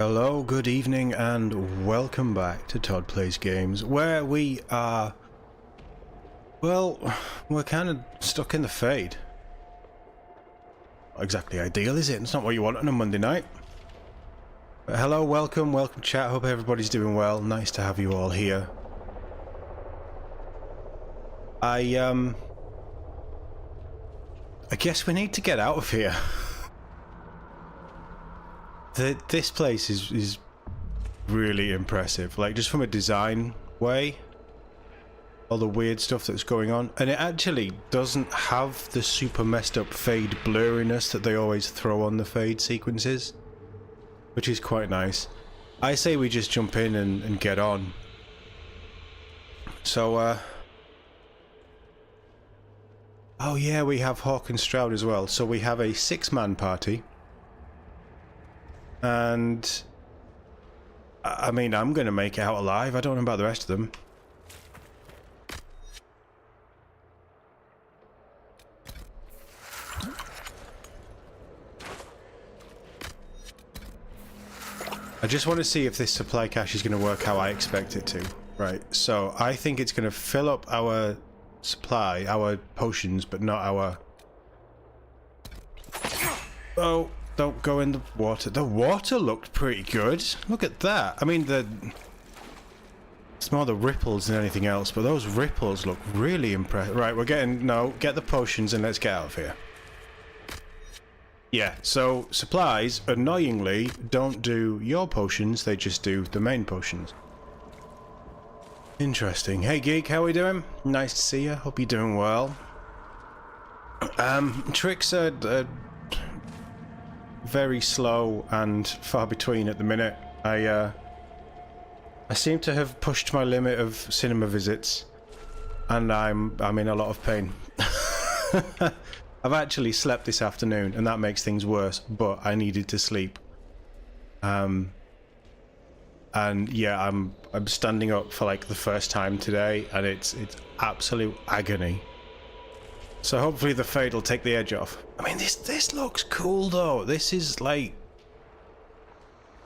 Hello, good evening, and welcome back to TOD Plays Games, where we are, well, we're kind of stuck in the fade. Not exactly ideal, is it? It's not what you want on a Monday night. But hello, welcome chat, hope everybody's doing well, nice to have you all here. I guess we need to get out of here. This place is really impressive, like just from a design way, all the weird stuff that's going on, and it actually doesn't have the super messed up fade blurriness that they always throw on the fade sequences, which is quite nice. I say we just jump in and get on. So oh yeah, we have Hawke and Stroud as well, so we have a 6-man party. And I mean, I'm gonna make it out alive. I don't know about the rest of them. I just want to see if this supply cache is going to work how I expect it to. Right, so I think it's going to fill up our supply, our potions, but not our... Oh, don't go in the water. The water looked pretty good. Look at that. I mean, it's more the ripples than anything else, but those ripples look really impressive. Right, we're getting... No, get the potions and let's get out of here. Yeah, so supplies, annoyingly, don't do your potions, they just do the main potions. Interesting. Hey Geek, how are we doing? Nice to see you. Hope you're doing well. Tricks are very slow and far between at the minute. I seem to have pushed my limit of cinema visits, and I'm in a lot of pain. I've actually slept this afternoon, and that makes things worse, but I needed to sleep. And yeah, I'm standing up for like the first time today, and it's absolute agony. So hopefully the fade will take the edge off. I mean, this looks cool though. This is like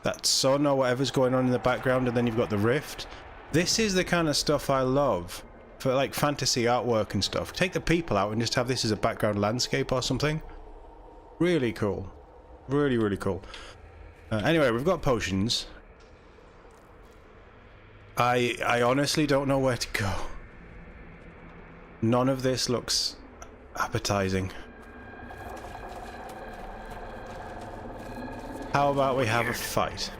that sun or whatever's going on in the background, and then you've got the rift. This is the kind of stuff I love for like fantasy artwork and stuff. Take the people out and just have this as a background landscape or something. Really cool. Really, really cool. Anyway, we've got potions. I honestly don't know where to go. None of this looks appetizing. How about we have a fight?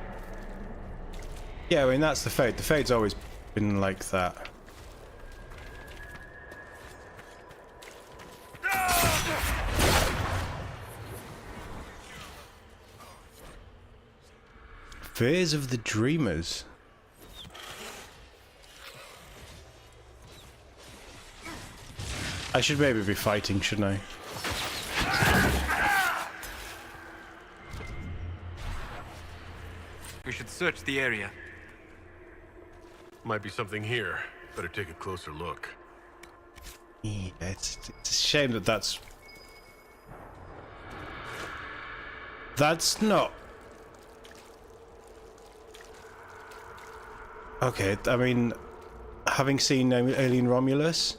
Yeah, I mean, that's the fade. The fade's always been like that. Fears of the Dreamers. I should maybe be fighting, shouldn't I? We should search the area. Might be something here. Better take a closer look. Yeah, it's a shame that that's not... Okay, I mean, having seen Alien Romulus,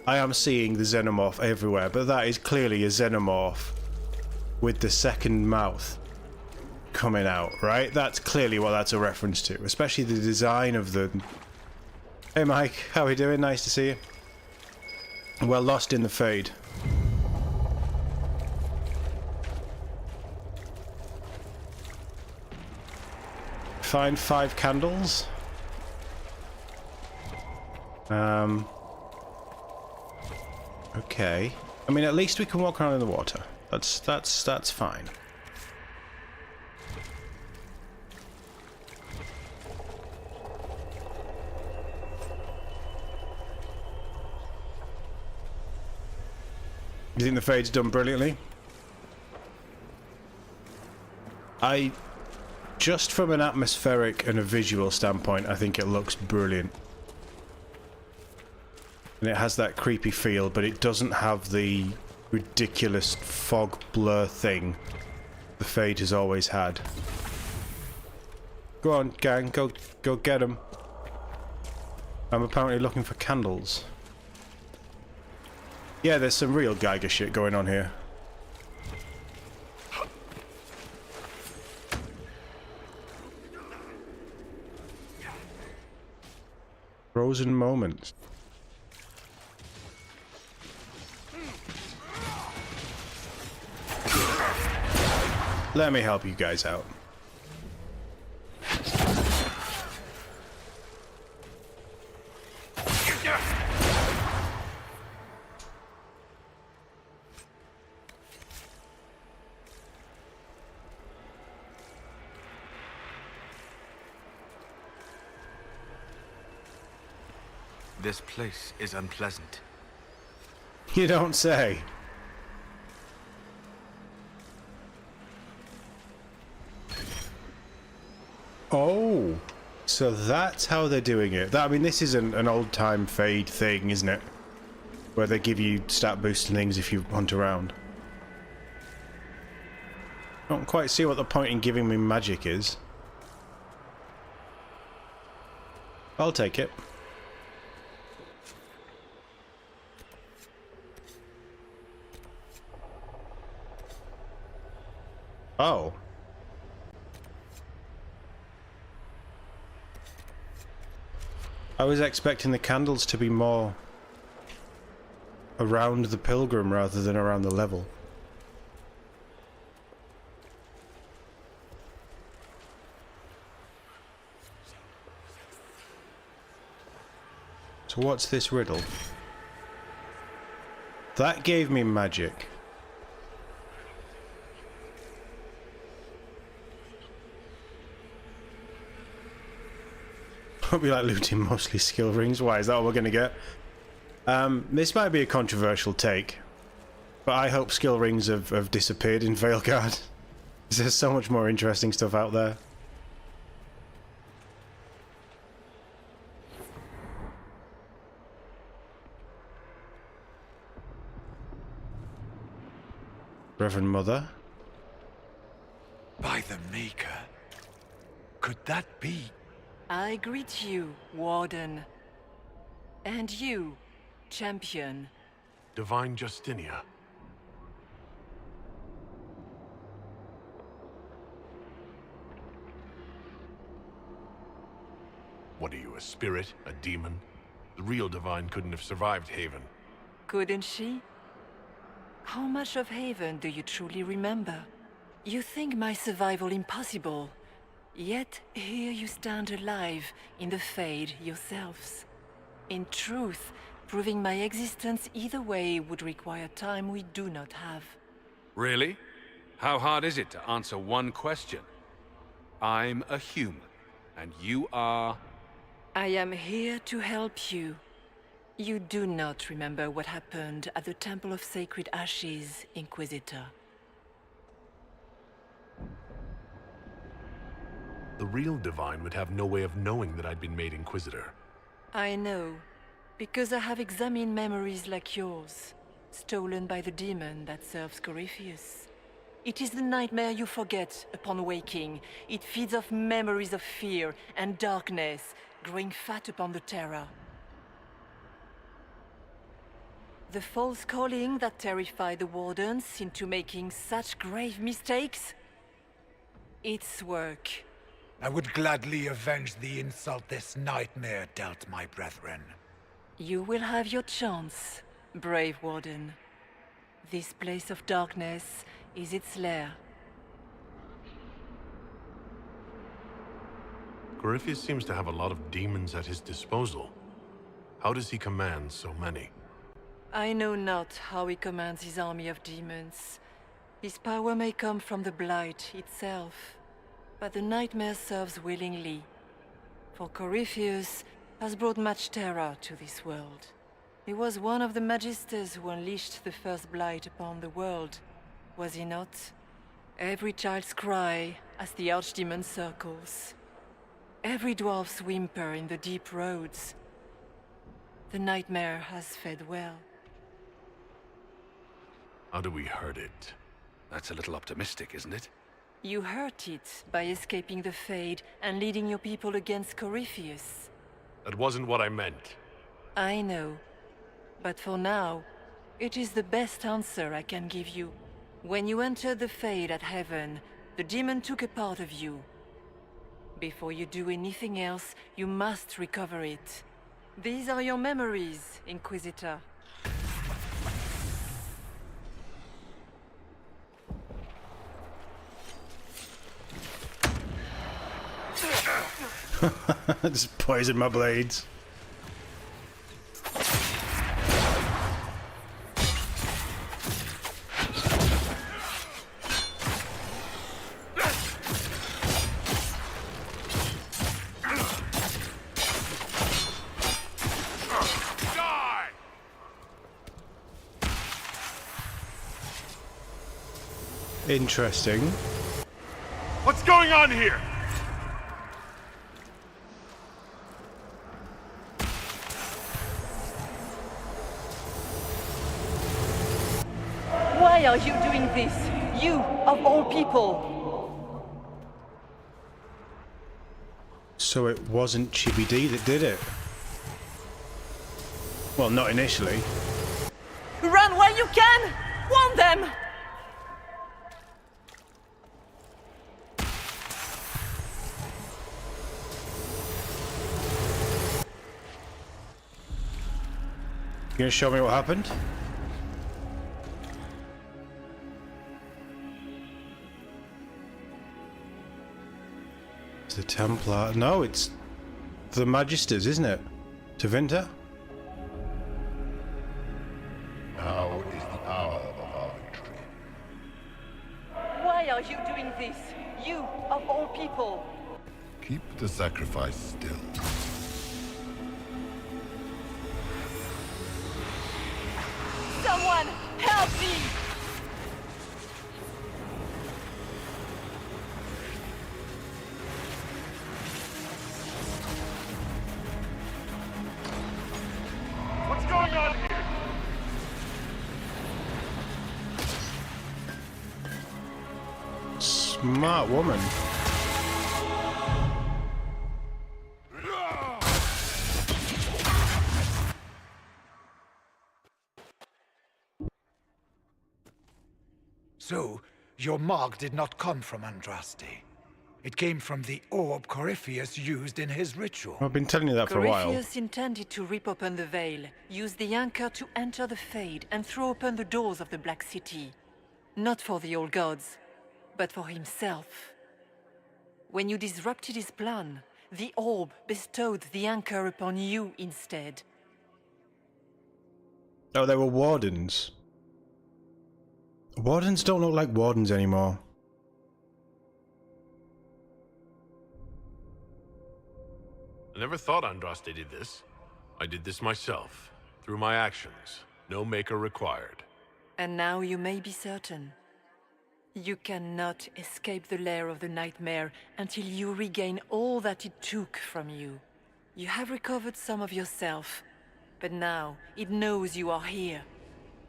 I am seeing the xenomorph everywhere, but that is clearly a xenomorph with the second mouth coming out, right? That's clearly what that's a reference to, especially the design of the... Hey Mike, how are we doing? Nice to see you. Well, lost in the fade. Find 5 candles. Okay. I mean, at least we can walk around in the water. That's fine. You think the fade's done brilliantly? Just from an atmospheric and a visual standpoint, I think it looks brilliant. And it has that creepy feel, but it doesn't have the ridiculous fog blur thing the Fade has always had. Go on, gang. Go get him. I'm apparently looking for candles. Yeah, there's some real Geiger shit going on here. Frozen moments. Let me help you guys out. This place is unpleasant. You don't say. Oh, so that's how they're doing it. I mean, this is an old-time fade thing, isn't it? Where they give you stat boosts and things if you hunt around. I don't quite see what the point in giving me magic is. I'll take it. Oh. I was expecting the candles to be more around the pilgrim rather than around the level. So what's this riddle? That gave me magic. I'll be like looting mostly skill rings. Why, is that what we're gonna get? This might be a controversial take, but I hope skill rings have disappeared in Veilguard. There's so much more interesting stuff out there. Reverend Mother? By the Maker. Could that be? I greet you, Warden. And you, Champion. Divine Justinia. What are you, a spirit? A demon? The real Divine couldn't have survived Haven. Couldn't she? How much of Haven do you truly remember? You think my survival impossible, yet here you stand alive in the Fade yourselves. In truth, proving my existence either way would require time we do not have. Really? How hard is it to answer one question? I'm a human, and you are... I am here to help you. You do not remember what happened at the Temple of Sacred Ashes, Inquisitor. The real Divine would have no way of knowing that I'd been made Inquisitor. I know, because I have examined memories like yours, stolen by the demon that serves Corypheus. It is the nightmare you forget upon waking. It feeds off memories of fear and darkness, growing fat upon the terror. The false calling that terrified the Wardens into making such grave mistakes? Its work. I would gladly avenge the insult this nightmare dealt my brethren. You will have your chance, brave Warden. This place of darkness is its lair. Corypheus seems to have a lot of demons at his disposal. How does he command so many? I know not how he commands his army of demons. His power may come from the Blight itself, but the nightmare serves willingly. For Corypheus has brought much terror to this world. He was one of the Magisters who unleashed the first Blight upon the world, was he not? Every child's cry as the Archdemon circles. Every dwarf's whimper in the deep roads. The nightmare has fed well. How do we hurt it? That's a little optimistic, isn't it? You hurt it by escaping the Fade and leading your people against Corypheus. That wasn't what I meant. I know. But for now, it is the best answer I can give you. When you entered the Fade at Heaven, the demon took a part of you. Before you do anything else, you must recover it. These are your memories, Inquisitor. Just poison my blades. Interesting. What's going on here? Why are you doing this? You, of all people! So it wasn't Chibi D that did it. Well, not initially. Run while you can! Warn them! You gonna show me what happened? It's the Templar. No, it's the Magisters, isn't it? Tevinter? Now is the hour of our victory. Why are you doing this? You, of all people! Keep the sacrifice still. Someone, help me! What's going on here? Smart woman. So, your mark did not come from Andraste. It came from the orb Corypheus used in his ritual. I've been telling you that for a while. Corypheus intended to rip open the veil, use the anchor to enter the Fade, and throw open the doors of the Black City. Not for the old gods, but for himself. When you disrupted his plan, the orb bestowed the anchor upon you instead. Oh, they were wardens. Wardens don't look like wardens anymore. I never thought Andraste did this. I did this myself, through my actions. No maker required. And now you may be certain. You cannot escape the lair of the nightmare until you regain all that it took from you. You have recovered some of yourself, but now it knows you are here.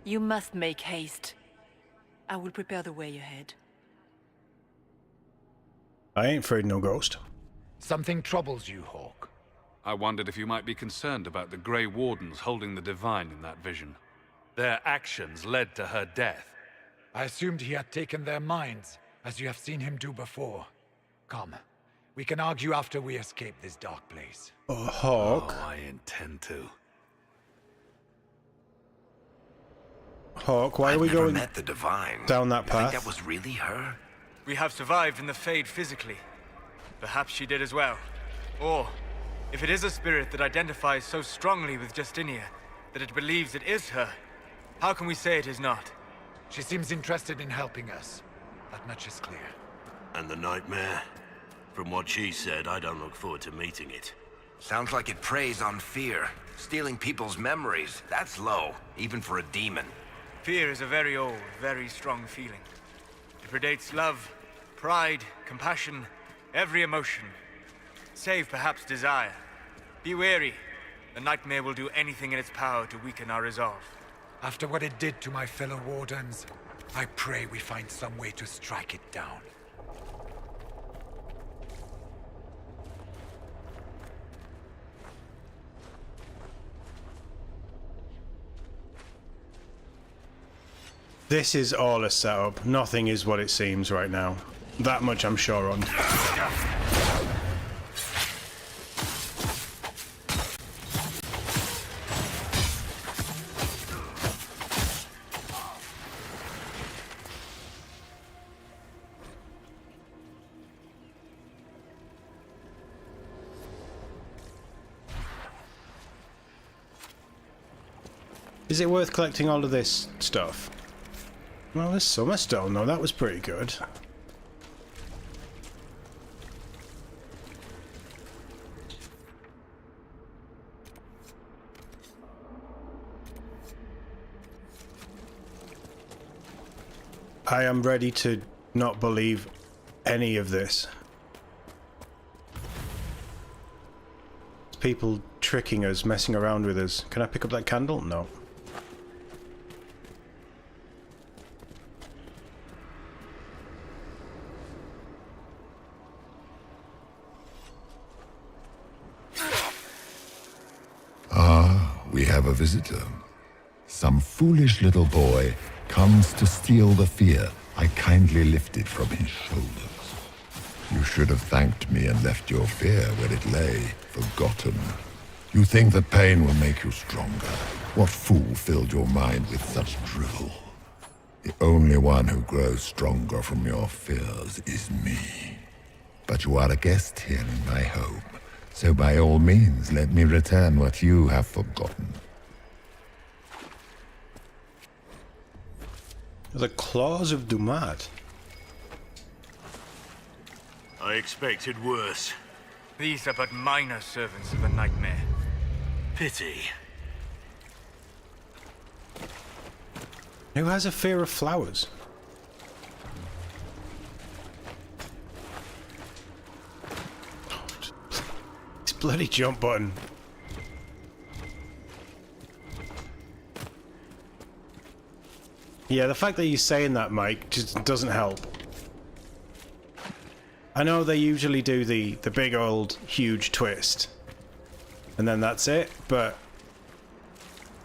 You must make haste. I will prepare the way ahead. I ain't afraid of no ghost. Something troubles you, Hawke. I wondered if you might be concerned about the Grey Wardens holding the Divine in that vision. Their actions led to her death. I assumed he had taken their minds, as you have seen him do before. Come, we can argue after we escape this dark place. Hawke. Oh, I intend to. Hawke, why are we I've never going met the Divine. down that You think path? that was really her? We have survived in the Fade physically. Perhaps she did as well. Or, if it is a spirit that identifies so strongly with Justinia that it believes it is her, how can we say it is not? She seems interested in helping us. That much is clear. And the nightmare? From what she said, I don't look forward to meeting it. Sounds like it preys on fear. Stealing people's memories. That's low, even for a demon. Fear is a very old, very strong feeling. It predates love, pride, compassion, every emotion. Save perhaps desire. Be wary. The nightmare will do anything in its power to weaken our resolve. After what it did to my fellow Wardens, I pray we find some way to strike it down. This is all a setup. Nothing is what it seems right now. That much I'm sure on. Is it worth collecting all of this stuff? Well, there's Summerstone though, that was pretty good. I am ready to not believe any of this. People tricking us, messing around with us. Can I pick up that candle? No. We have a visitor. Some foolish little boy comes to steal the fear I kindly lifted from his shoulders. You should have thanked me and left your fear where it lay, forgotten. You think that pain will make you stronger. What fool filled your mind with such drivel? The only one who grows stronger from your fears is me. But you are a guest here in my home. So by all means, let me return what you have forgotten. The claws of Dumat. I expected worse. These are but minor servants of the nightmare. Pity. Who has a fear of flowers? This bloody jump button. Yeah, the fact that you're saying that, Mike, just doesn't help. I know they usually do the big old huge twist, and then that's it. But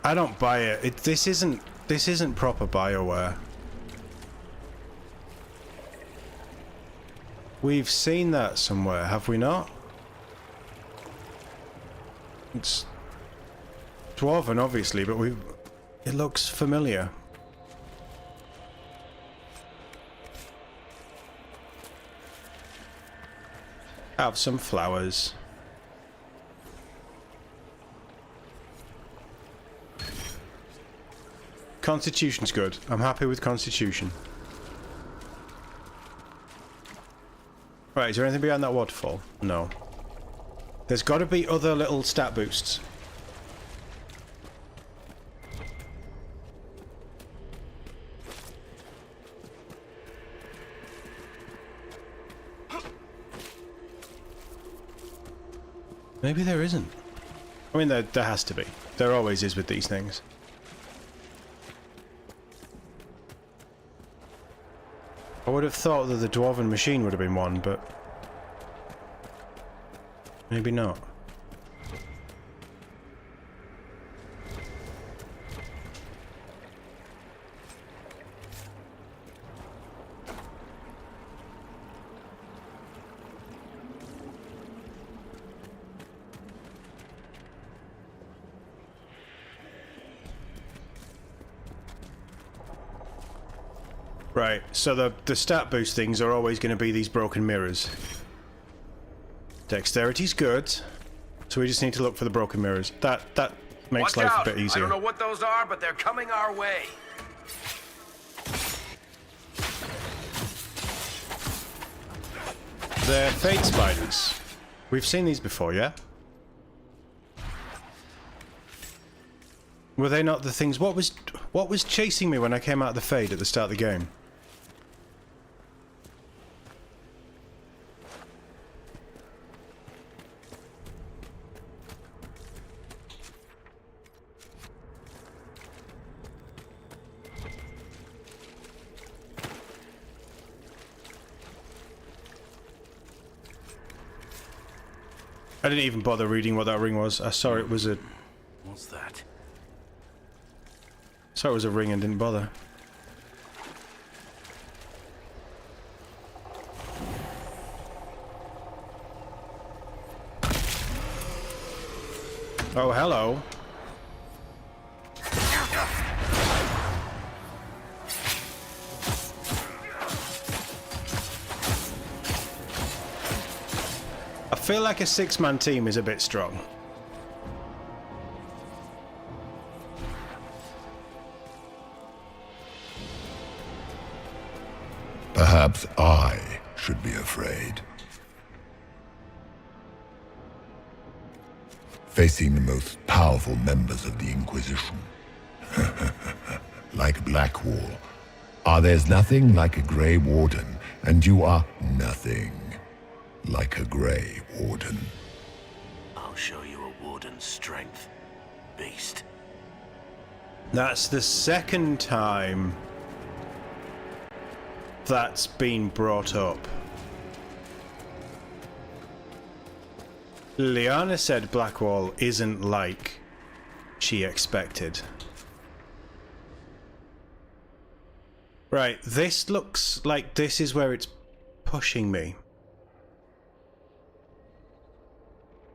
I don't buy it. This isn't proper BioWare. We've seen that somewhere, have we not? It's Dwarven, obviously, but it looks familiar. Have some flowers. Constitution's good. I'm happy with Constitution. Right, is there anything behind that waterfall? No. There's got to be other little stat boosts. Maybe there isn't. I mean, there has to be. There always is with these things. I would have thought that the Dwarven machine would have been one, but maybe not. Right, so the stat boost things are always going to be these broken mirrors. Dexterity's good, so we just need to look for the broken mirrors. That makes life a bit easier. I don't know what those are, but they're coming our way. They're fate spiders. We've seen these before, yeah? Were they not the things? What was chasing me when I came out of the Fade at the start of the game? I didn't even bother reading what that ring was. I saw it was a... What's that? Saw it was a ring and didn't bother. Oh, hello. I feel like a six-man team is a bit strong. Perhaps I should be afraid. Facing the most powerful members of the Inquisition. Like Blackwall. There's nothing like a Grey Warden, and you are nothing like a Grey Warden. I'll show you a warden's strength, beast. That's the second time that's been brought up. Liana said Blackwall isn't like she expected. Right, this looks like this is where it's pushing me.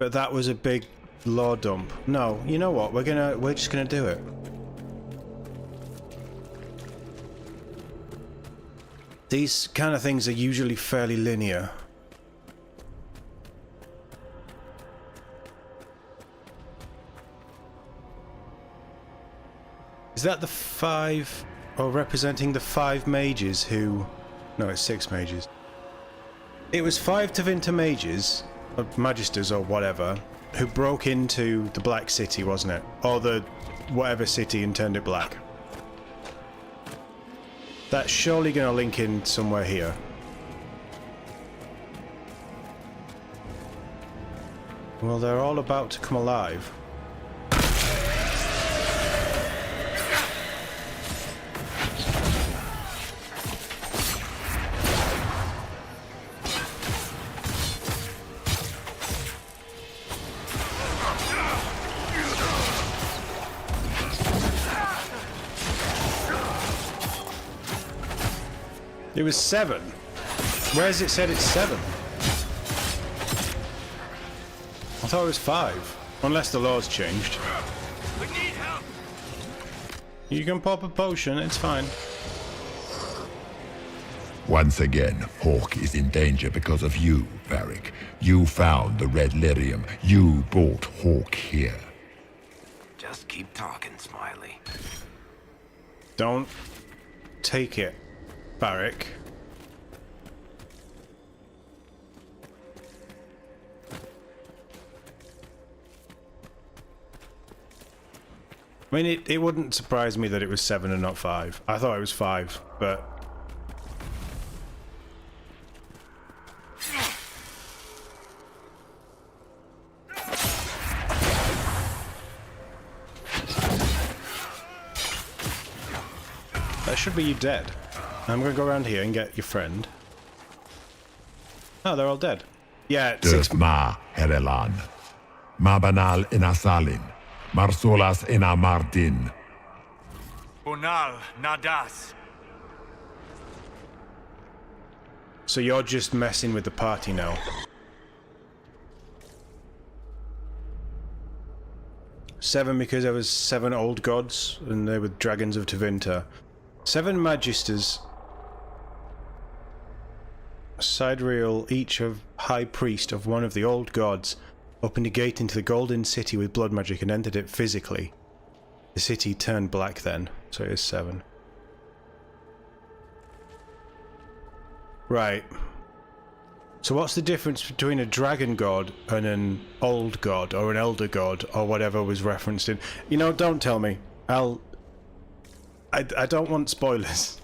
But that was a big lore dump. No, you know what? We're just gonna do it. These kind of things are usually fairly linear. Is that the 5, or representing the 5 mages who... No, it's 6 mages. It was 5 Tevinter mages, or magisters or whatever, who broke into the Black City, wasn't it? Or the whatever city and turned it black. That's surely going to link in somewhere here. Well, they're all about to come alive. It was 7. Where's it said it's 7? I thought it was 5. Unless the law's changed. We need help. You can pop a potion, it's fine. Once again, Hawke is in danger because of you, Varric. You found the Red Lyrium. You brought Hawke here. Just keep talking, Smiley. Don't take it, Varric. I mean, it wouldn't surprise me that it was 7 and not 5. I thought it was 5, but... That should be you dead. I'm gonna go around here and get your friend. Oh, they're all dead. Yeah, 6... Ma Herelan. Ma Banal Inasalin. Marsolas Ina Mardin. Bonal Nadas. So you're just messing with the party now. Seven because there was 7 old gods and they were dragons of Tevinter. 7 magisters. Sidereal, each of high priest of one of the old gods, opened a gate into the golden city with blood magic and entered it physically. The city turned black then, so it is 7. Right. So what's the difference between a dragon god and an old god or an elder god or whatever was referenced in... You know, don't tell me. I don't want spoilers.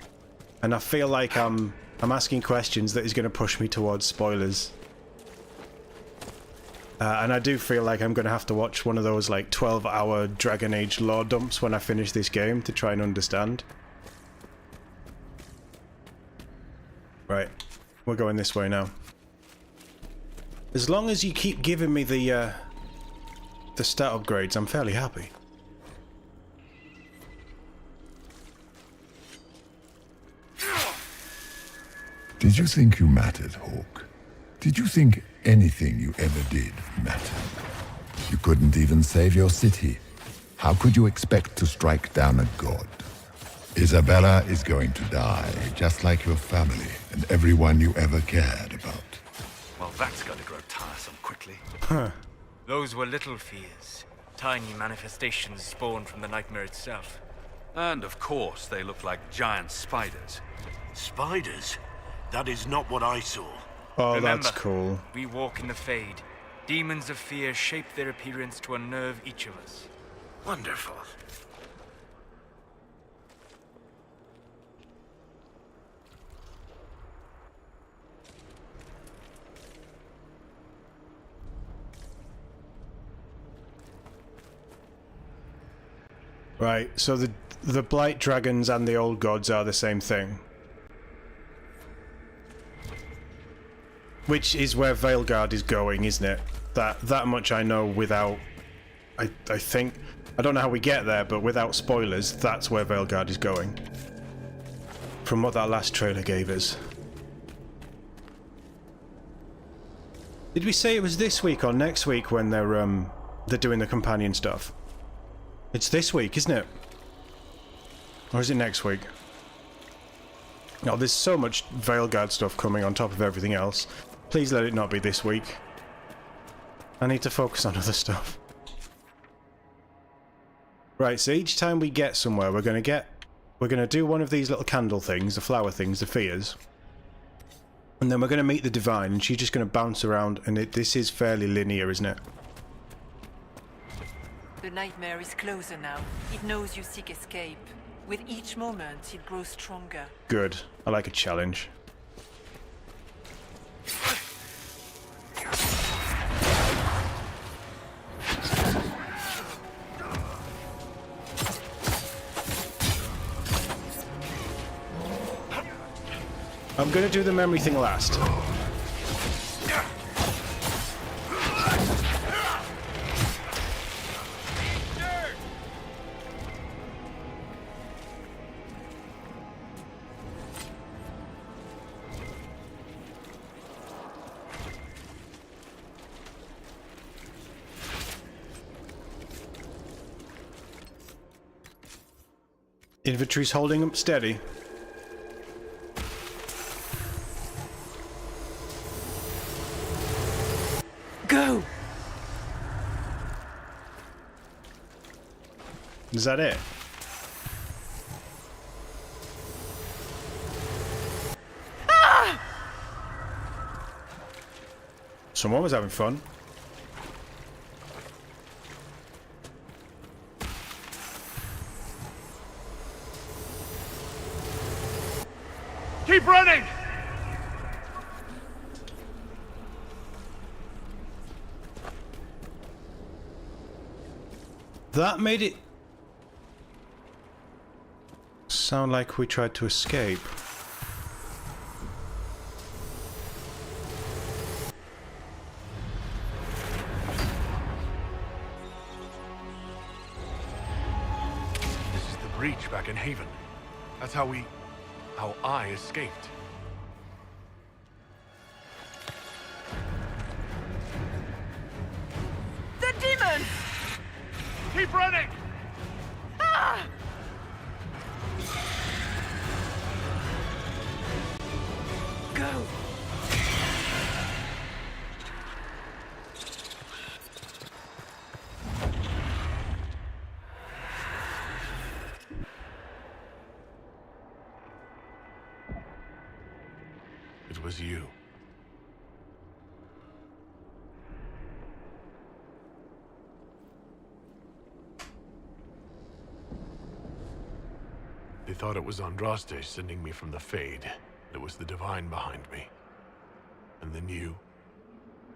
And I feel like I'm asking questions that is going to push me towards spoilers. And I do feel like I'm going to have to watch one of those like 12-hour Dragon Age lore dumps when I finish this game to try and understand. Right, we're going this way now. As long as you keep giving me the stat upgrades, I'm fairly happy. Did you think you mattered, Hawke? Did you think anything you ever did mattered? You couldn't even save your city. How could you expect to strike down a god? Isabella is going to die, just like your family and everyone you ever cared about. Well, that's going to grow tiresome quickly. Huh. Those were little fears. Tiny manifestations spawned from the nightmare itself. And of course, they look like giant spiders. Spiders? That is not what I saw. Oh, Remember, that's cool. we walk in the Fade. Demons of fear shape their appearance to unnerve each of us. Wonderful. Right, so the Blight Dragons and the Old Gods are the same thing. Which is where Veilguard is going, isn't it? That much I know without... I think... I don't know how we get there, but without spoilers, that's where Veilguard is going. From what that last trailer gave us. Did we say it was this week or next week when they're doing the companion stuff? It's this week, isn't it? Or is it next week? Oh, there's so much Veilguard stuff coming on top of everything else. Please let it not be this week. I need to focus on other stuff. Right, so each time we get somewhere, we're gonna do one of these little candle things, the flower things, the fears. And then we're gonna meet the Divine, and she's just gonna bounce around, and this is fairly linear, isn't it? The nightmare is closer now. It knows you seek escape. With each moment, it grows stronger. Good. I like a challenge. I'm gonna do the memory thing last. Inventory's holding up steady. Go! Is that it? Ah! Someone was having fun. Keep running! That made it sound like we tried to escape. This is the breach back in Haven. That's how I escaped. The demon! Keep running! Ah! Go! It was you. They thought it was Andraste sending me from the Fade. It was the Divine behind me. And then you...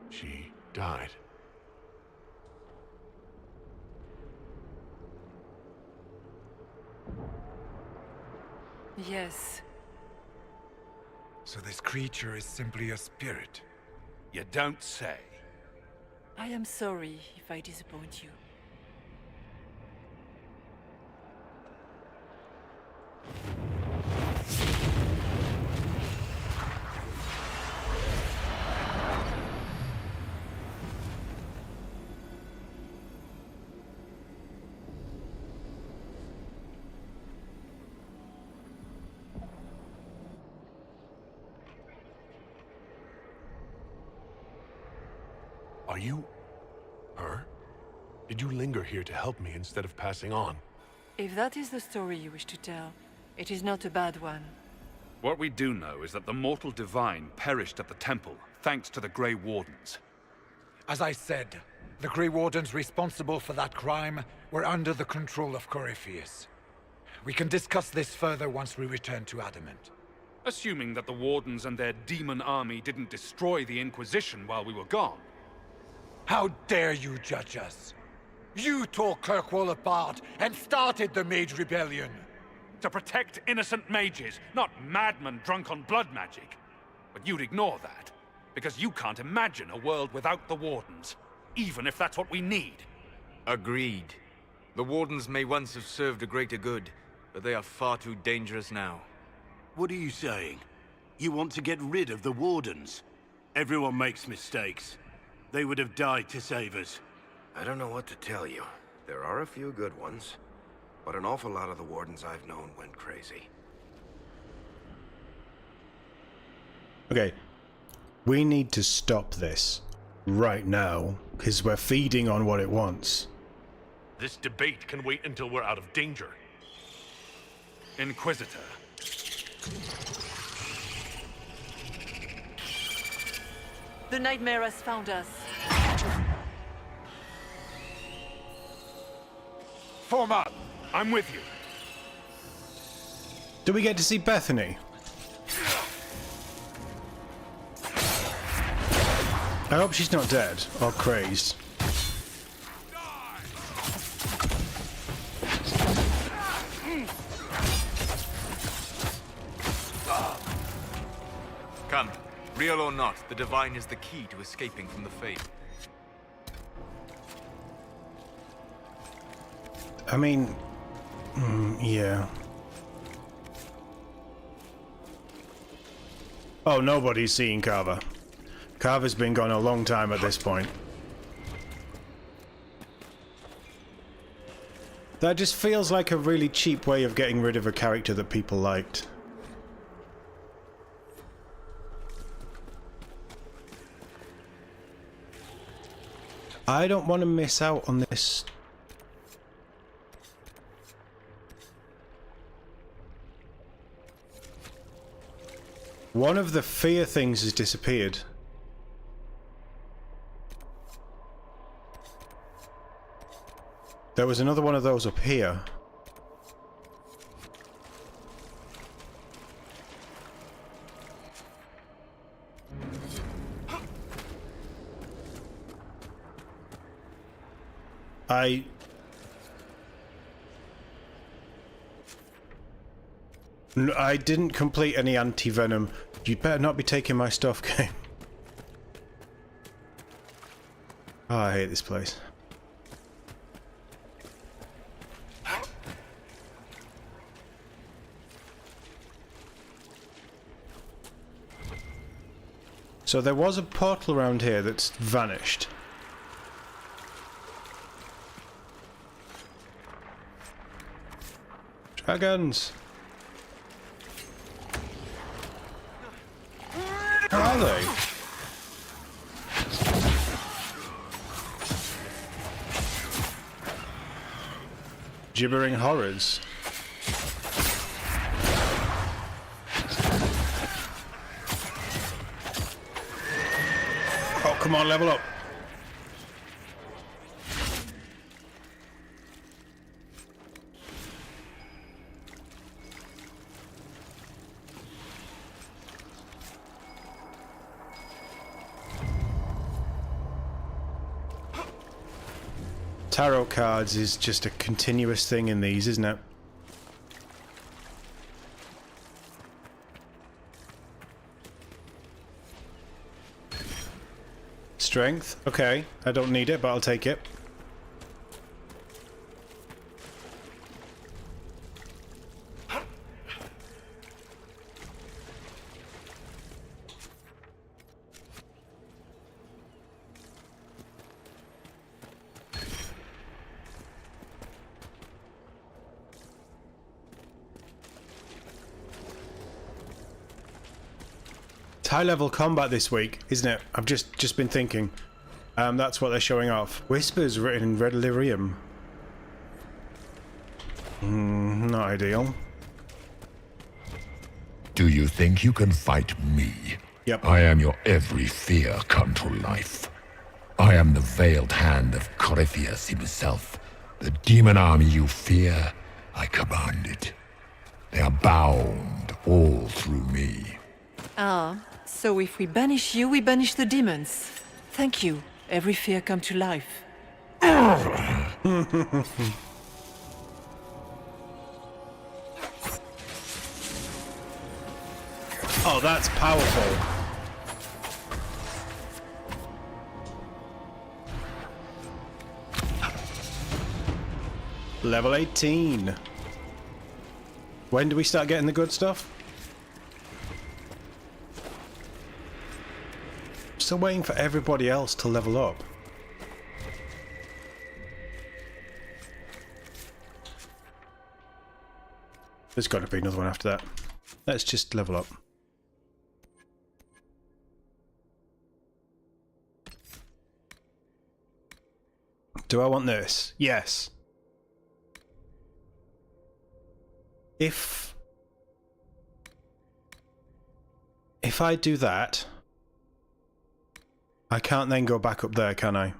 she died. Yes. So this creature is simply a spirit. You don't say. I am sorry if I disappoint you. Are you... her? Did you linger here to help me instead of passing on? If that is the story you wish to tell, it is not a bad one. What we do know is that the mortal divine perished at the temple, thanks to the Grey Wardens. As I said, the Grey Wardens responsible for that crime were under the control of Corypheus. We can discuss this further once we return to Adamant. Assuming that the Wardens and their demon army didn't destroy the Inquisition while we were gone. How dare you judge us? You tore Kirkwall apart and started the Mage Rebellion! To protect innocent mages, not madmen drunk on blood magic. But you'd ignore that, because you can't imagine a world without the Wardens, even if that's what we need. Agreed. The Wardens may once have served a greater good, but they are far too dangerous now. What are you saying? You want to get rid of the Wardens? Everyone makes mistakes. They would have died to save us. I don't know what to tell you. There are a few good ones, but an awful lot of the Wardens I've known went crazy. Okay. We need to stop this right now, because we're feeding on what it wants. This debate can wait until we're out of danger. Inquisitor. The nightmare has found us. Form up! I'm with you. Do we get to see Bethany? I hope she's not dead or crazed. Come. Real or not, the Divine is the key to escaping from the Fate. I mean... yeah. Oh, nobody's seeing Carver. Carver's been gone a long time at this point. That just feels like a really cheap way of getting rid of a character that people liked. I don't want to miss out on this. One of the fear things has disappeared. There was another one of those up here. I didn't complete any anti-venom. You'd better not be taking my stuff, game. Oh, I hate this place. So there was a portal around here that's vanished. Dragons! Where are they? Gibbering horrors. Oh, come on, level up. Tarot cards is just a continuous thing in these, isn't it? Strength. Okay, I don't need it, but I'll take it. High level combat this week, isn't it? I've just been thinking. That's what they're showing off. Whispers written in red lyrium. Not ideal. Do you think you can fight me? Yep. I am your every fear come to life. I am the veiled hand of Corypheus himself. The demon army you fear, I command it. They are bound all through me. Ah, so if we banish you, we banish the demons. Thank you. Every fear come to life. Oh, that's powerful. Level 18. When do we start getting the good stuff? Still waiting for everybody else to level up. There's got to be another one after that. Let's just level up. Do I want this? Yes. If I do that, I can't then go back up there, can I?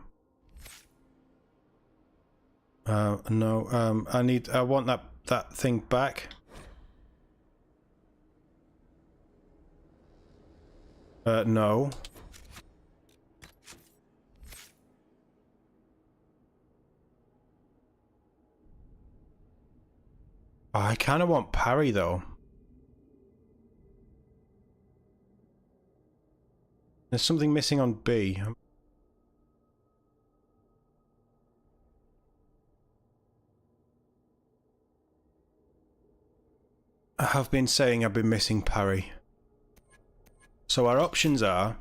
No. I want that thing back. No. Oh, I kind of want parry though. There's something missing on B. I have been saying I've been missing parry. So our options are,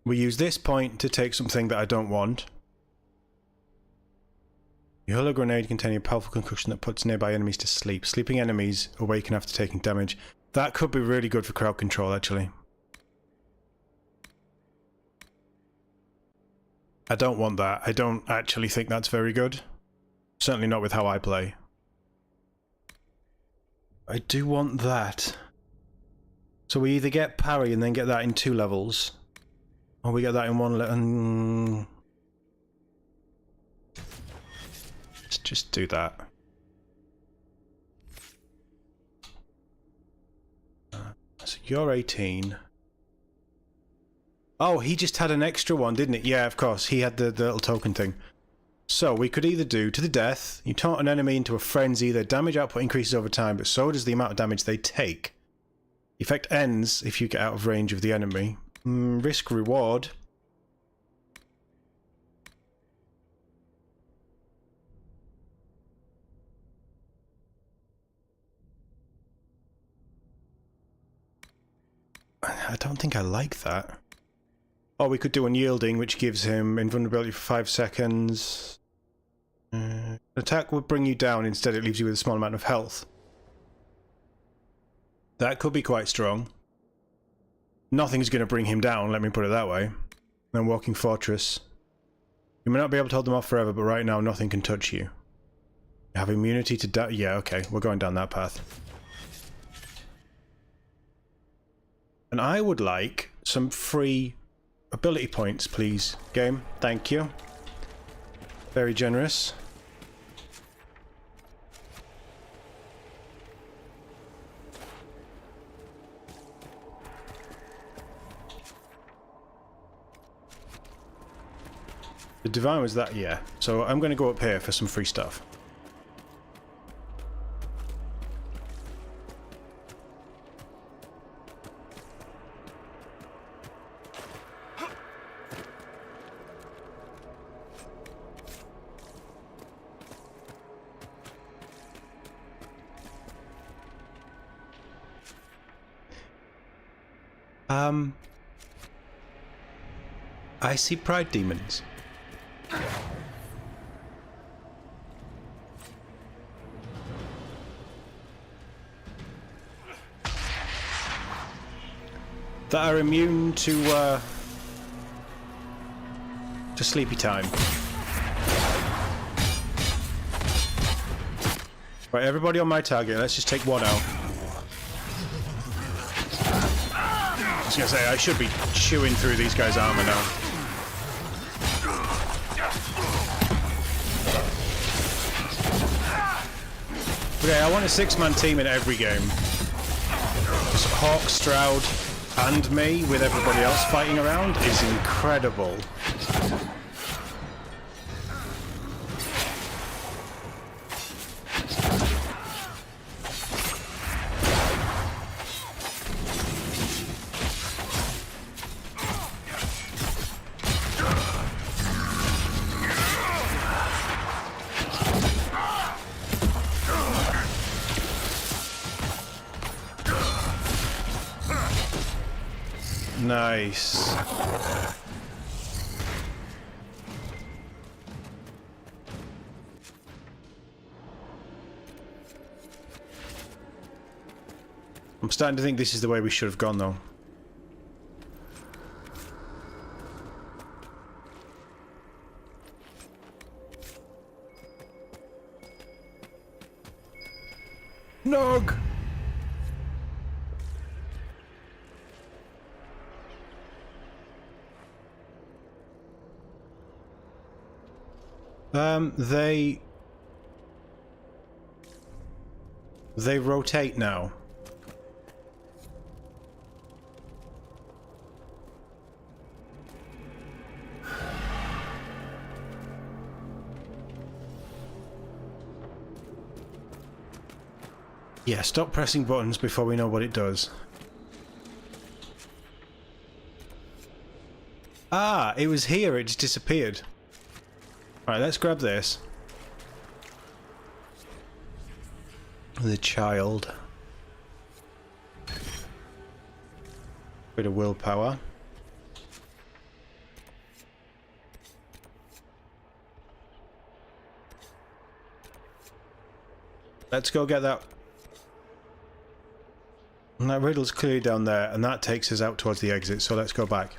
we use this point to take something that I don't want. You hurl a grenade containing a powerful concussion that puts nearby enemies to sleep. Sleeping enemies awaken after taking damage. That could be really good for crowd control, actually. I don't want that. I don't actually think that's very good. Certainly not with how I play. I do want that. So we either get parry and then get that in 2 levels, or we get that in 1 level. Let's just do that. So you're 18. Oh, he just had an extra one, didn't it? Yeah, of course. He had the little token thing. So we could either do to the death. You taunt an enemy into a frenzy. Their damage output increases over time, but so does the amount of damage they take. Effect ends if you get out of range of the enemy. Risk reward. I don't think I like that. Or we could do unyielding, which gives him invulnerability for 5 seconds. Attack would bring you down, instead it leaves you with a small amount of health. That could be quite strong. Nothing's going to bring him down, let me put it that way. Then Walking Fortress. You may not be able to hold them off forever, but right now nothing can touch you. You have immunity to yeah, okay, we're going down that path. And I would like some free ability points, please, game. Thank you. Very generous. The divine was that, yeah. So I'm going to go up here for some free stuff. I see pride demons. That are immune to to sleepy time. Right, everybody on my target. Let's just take one out. I was gonna say, I should be chewing through these guys' armor now. Okay, I want a 6-man team in every game. Just Hawke, Stroud, and me with everybody else fighting around is incredible. Nice. I'm starting to think this is the way we should have gone, though. Nog! They rotate now. Yeah, stop pressing buttons before we know what it does. Ah, it was here, it just disappeared. Alright, let's grab this. The child. Bit of willpower. Let's go get that. And that riddle's clearly down there, and that takes us out towards the exit, so let's go back.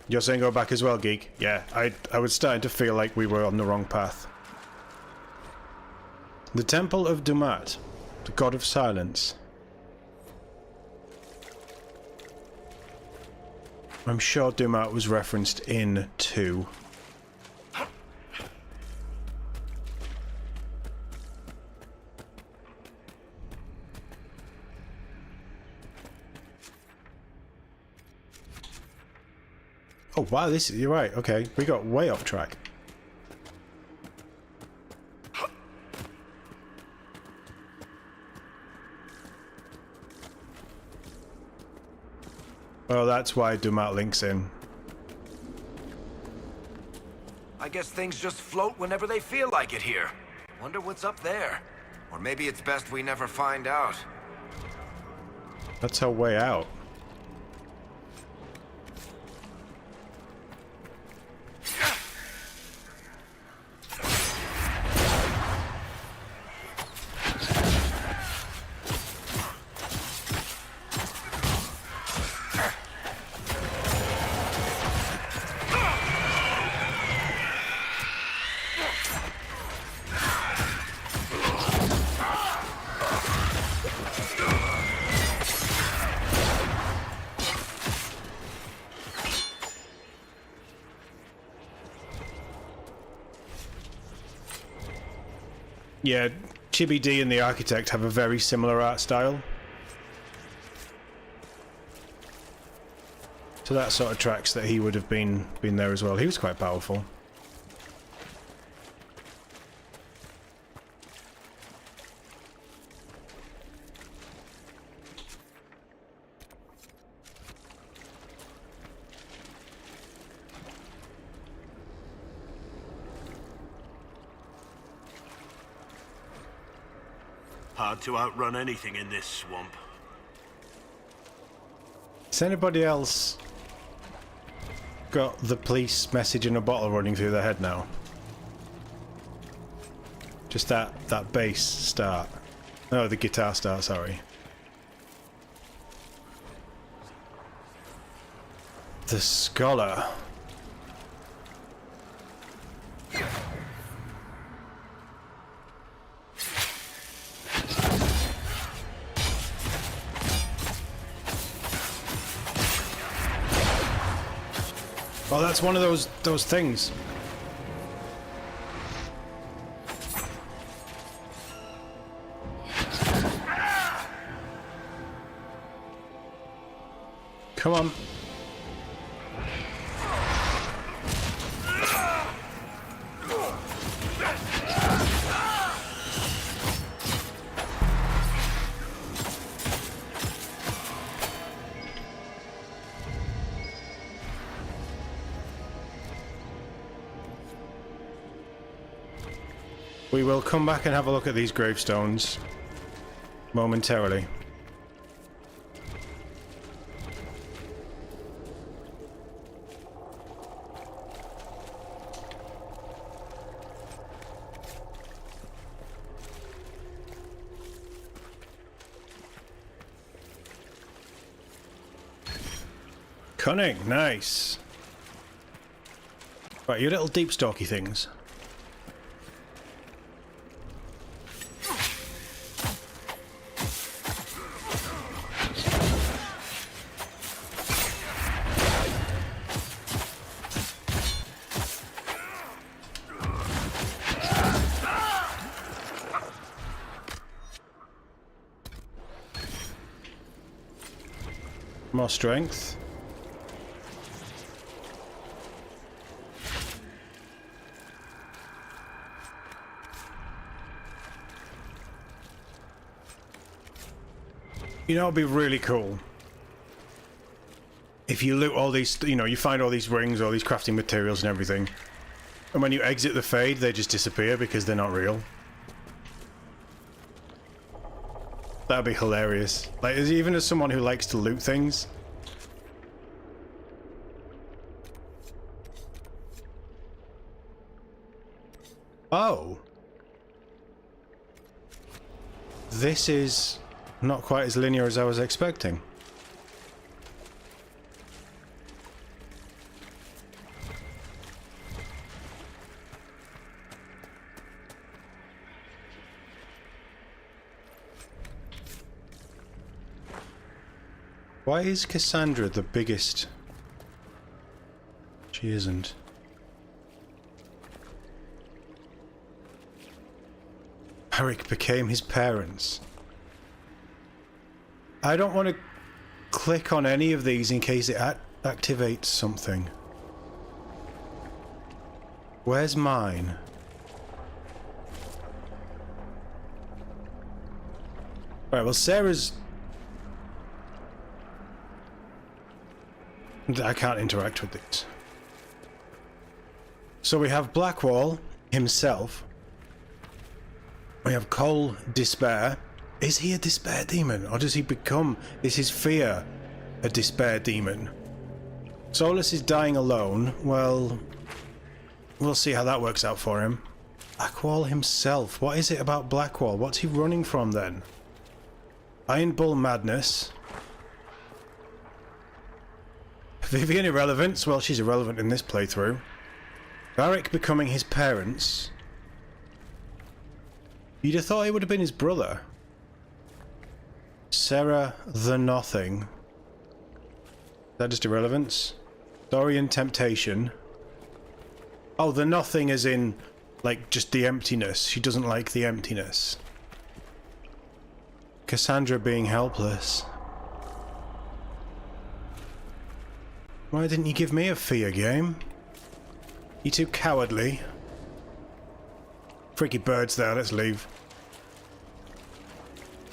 You're saying go back as well, Geek? Yeah, I was starting to feel like we were on the wrong path. The Temple of Dumat, the God of Silence. I'm sure Dumat was referenced in 2. Oh wow, you're right, okay. We got way off track. Well, that's why Dumat links in. I guess things just float whenever they feel like it here. Wonder what's up there. Or maybe it's best we never find out. That's our way out. Yeah, Chibi D and the Architect have a very similar art style. So that sort of tracks that he would have been there as well. He was quite powerful. Hard to outrun anything in this swamp. Has anybody else got the police message in a bottle running through their head now? Just that bass start. No, the guitar start, sorry. The Scholar. Oh, that's one of those things. Come on. We will come back and have a look at these gravestones momentarily. Cunning, nice. Right, you little deep stalky things. More strength. You know, it'd be really cool if you loot all these, you know, you find all these rings, all these crafting materials and everything, and when you exit the Fade, they just disappear because they're not real. That'd be hilarious. Like, even as someone who likes to loot things. Oh. This is not quite as linear as I was expecting. Why is Cassandra the biggest? She isn't. Eric became his parents. I don't want to click on any of these in case it activates something. Where's mine? Right, well, Sarah's... I can't interact with these. So we have Blackwall himself. We have Cole Despair. Is he a despair demon, or does he become, is his fear a despair demon? Solus is dying alone. Well, we'll see how that works out for him. Blackwall himself. What is it about Blackwall? What's he running from then? Iron Bull Madness. Vivian Irrelevance. Well, she's irrelevant in this playthrough. Varric becoming his parents. You'd have thought he would have been his brother. Sarah the Nothing. Is that just irrelevance? Dorian Temptation. Oh, the Nothing as in, like, just the emptiness. She doesn't like the emptiness. Cassandra being helpless. Why didn't you give me a fear game? You too cowardly. Freaky birds there, let's leave.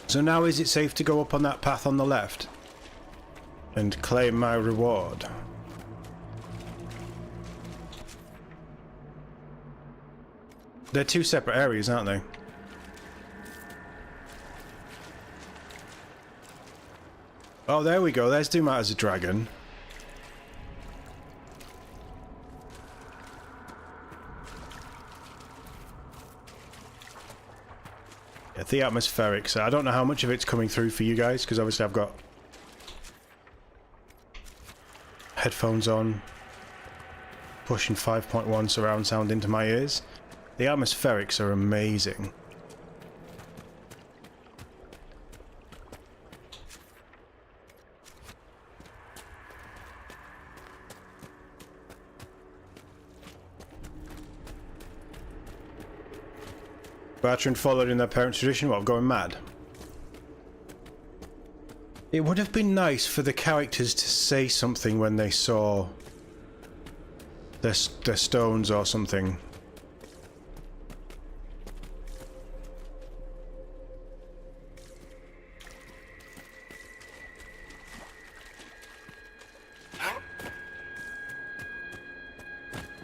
So now is it safe to go up on that path on the left? And claim my reward? They're two separate areas, aren't they? Oh, there we go. There's Dumat as a dragon. Yeah, the atmospheric. So I don't know how much of it's coming through for you guys, because obviously I've got headphones on, pushing 5.1 surround sound into my ears. The atmospherics are amazing. Bertrand followed in their parents' tradition, what, of going mad? It would have been nice for the characters to say something when they saw their stones or something.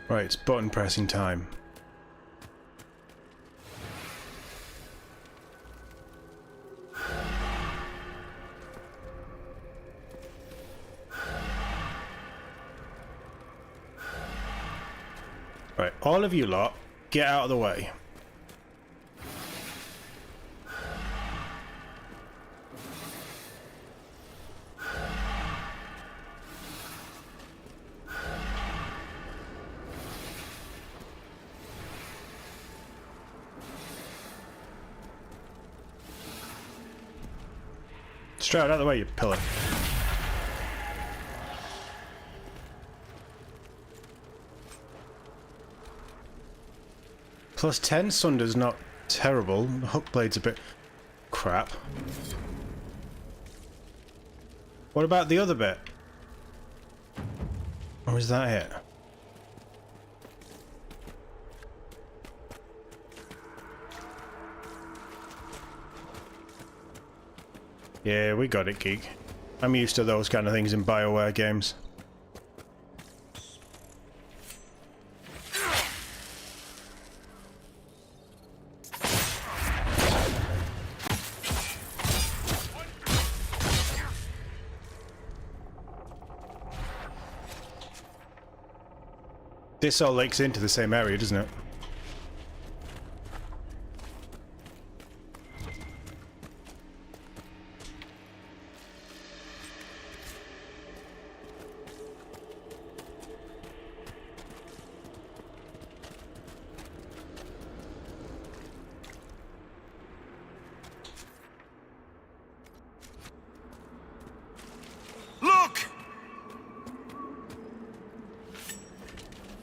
Right, it's button pressing time. Right, all of you lot, get out of the way. Straight out of the way, you pillar. Plus 10 Sunder's not terrible. The hook blade's a bit crap. What about the other bit? Or is that it? Yeah, we got it, geek. I'm used to those kind of things in BioWare games. This all links into the same area, doesn't it?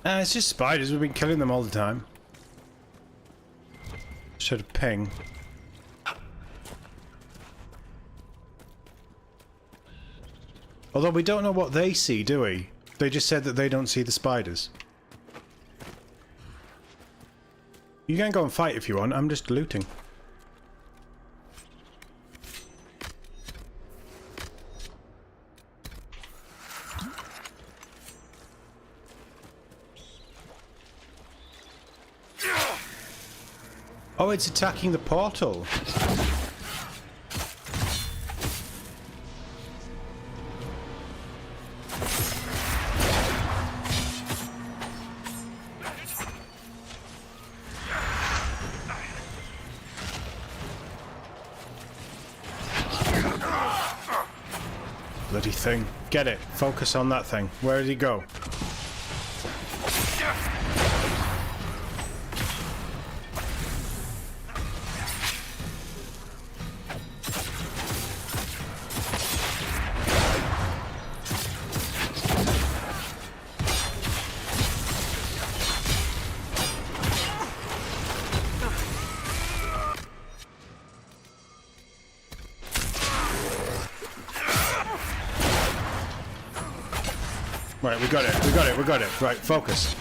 It's just spiders. We've been killing them all the time. Should have ping. Although we don't know what they see, do we? They just said that they don't see the spiders. You can go and fight if you want. I'm just looting. Oh, it's attacking the portal. Bloody thing. Get it. Focus on that thing. Where did he go? Right, we got it, we got it, we got it. Right, focus.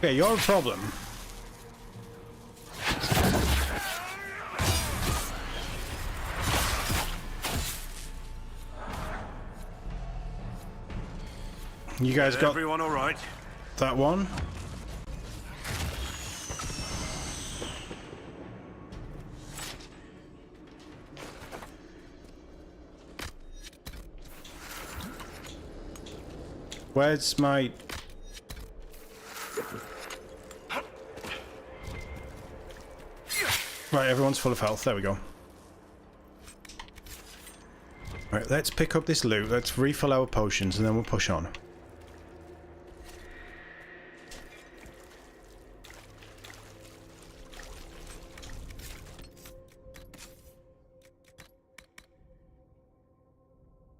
Okay, you're a problem. You guys got everyone all right? That one? Where's my... Right, everyone's full of health. There we go. Right, let's pick up this loot. Let's refill our potions and then we'll push on.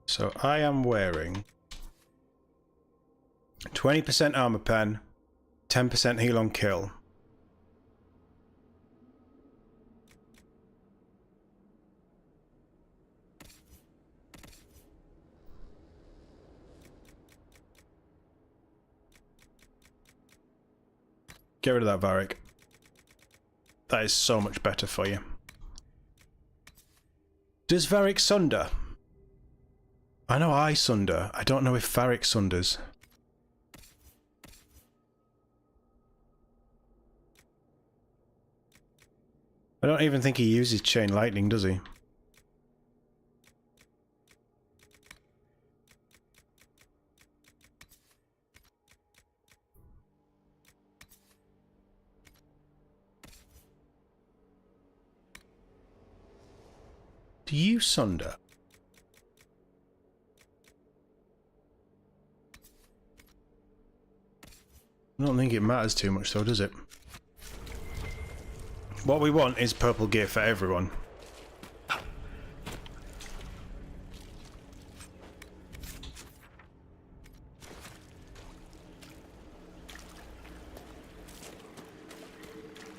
So I am wearing 20% armor pen, 10% heal on kill. Get rid of that Varric. That is so much better for you. Does Varric sunder? I know I sunder. I don't know if Varric sunders. I don't even think he uses chain lightning, does he? Do you sunder? I don't think it matters too much though, does it? What we want is purple gear for everyone.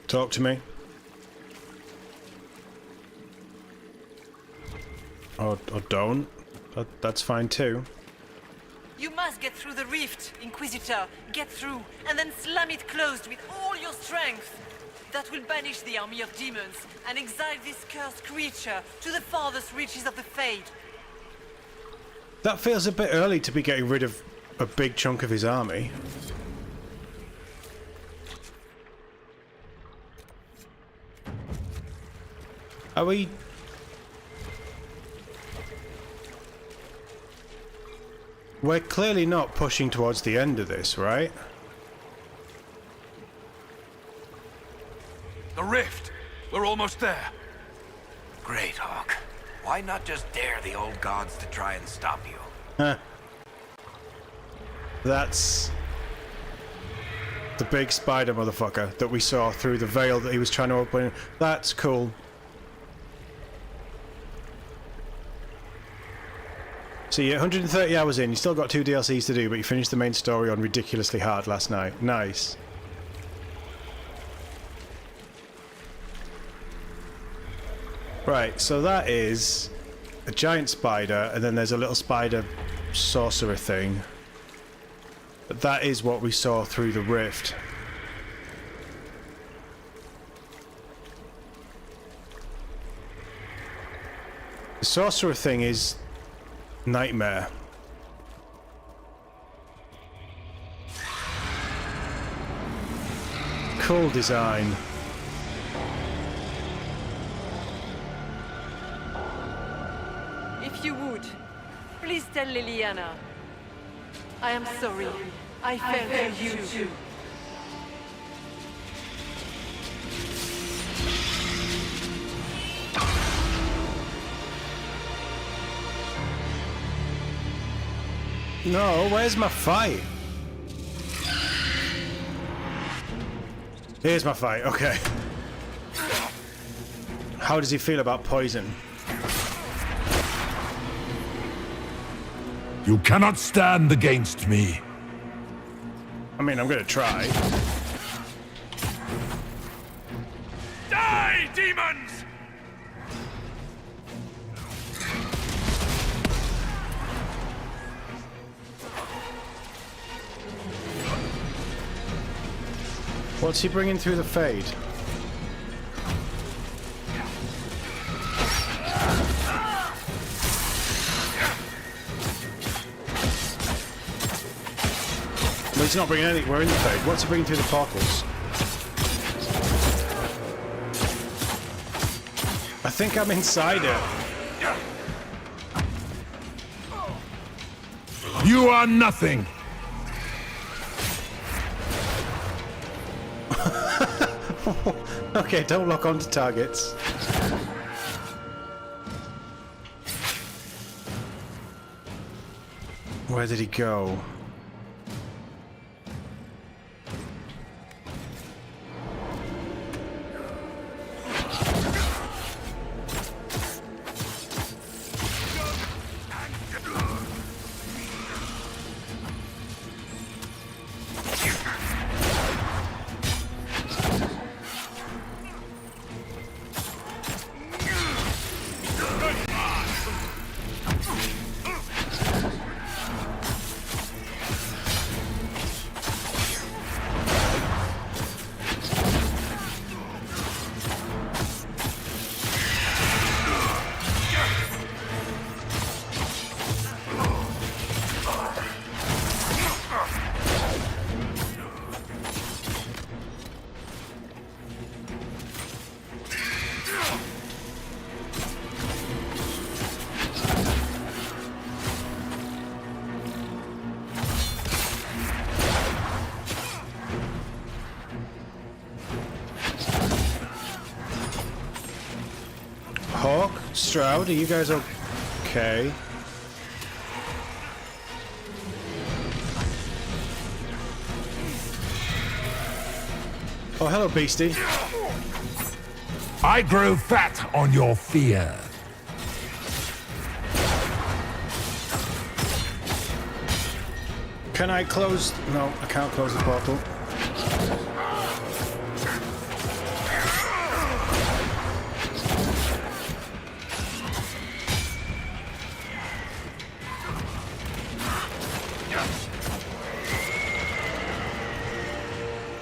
Talk to me. Or don't. That's fine too. You must get through the rift, Inquisitor. Get through, and then slam it closed with all your strength. That will banish the army of demons and exile this cursed creature to the farthest reaches of the Fade. That feels a bit early to be getting rid of a big chunk of his army. Are we... We're clearly not pushing towards the end of this, right? The rift! We're almost there. Great, Hawke. Why not just dare the old gods to try and stop you? Huh. That's... the big spider motherfucker that we saw through the veil that he was trying to open. That's cool. So you're 130 hours in, you still got 2 DLCs to do, but you finished the main story on ridiculously hard last night. Nice. Right, so that is a giant spider, and then there's a little spider sorcerer thing. But that is what we saw through the rift. The sorcerer thing is nightmare. Cool design. If you would, please tell Liliana. I am sorry. I failed you too. No, where's my fight? Here's my fight, okay. How does he feel about poison? You cannot stand against me. I mean, I'm gonna try. Die, demons! What's he bringing through the Fade? Well, he's not bringing anything. We're in the Fade. What's he bringing through the portals? I think I'm inside it. You are nothing. Okay, don't lock onto targets. Where did he go? Hawke, Stroud, are you guys okay? Oh, hello, Beastie. I grow fat on your fear. Can I close? No, I can't close the portal.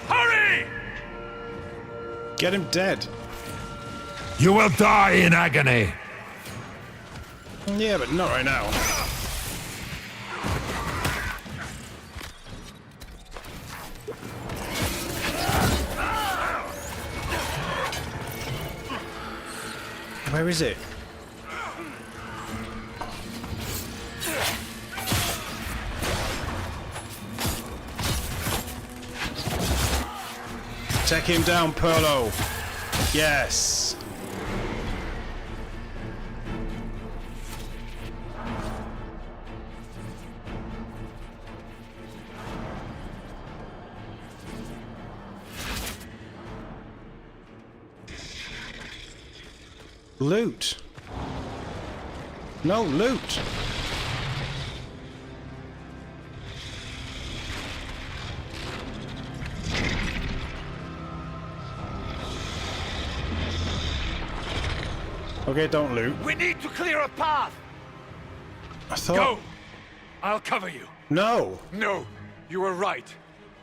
Hurry! Get him dead. You will die in agony. Yeah, but not right now. Where is it? Take him down, Perlo. Yes. Loot. No loot. Okay, don't loot. We need to clear a path! I thought... Go! I'll cover you. No. No, you were right.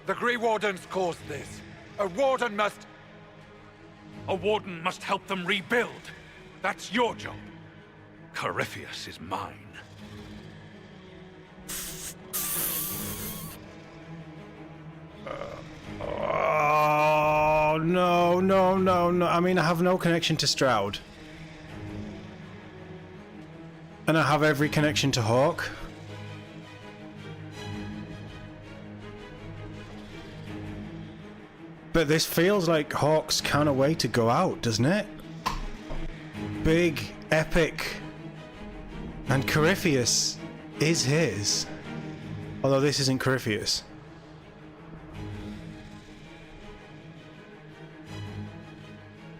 The Grey Wardens caused this. A Warden must... A Warden must help them rebuild. That's your job. Corypheus is mine. Oh, no, no, no, no. I mean, I have no connection to Stroud. And I have every connection to Hawke. But this feels like Hawke's kind of way to go out, doesn't it? Big, epic. And Corypheus is his. Although this isn't Corypheus.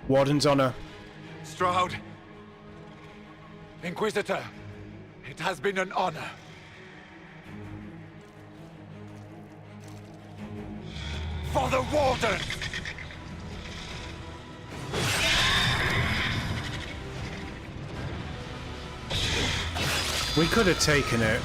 Warden's honor. Stroud. Inquisitor, it has been an honor. For the Warden! We could have taken it.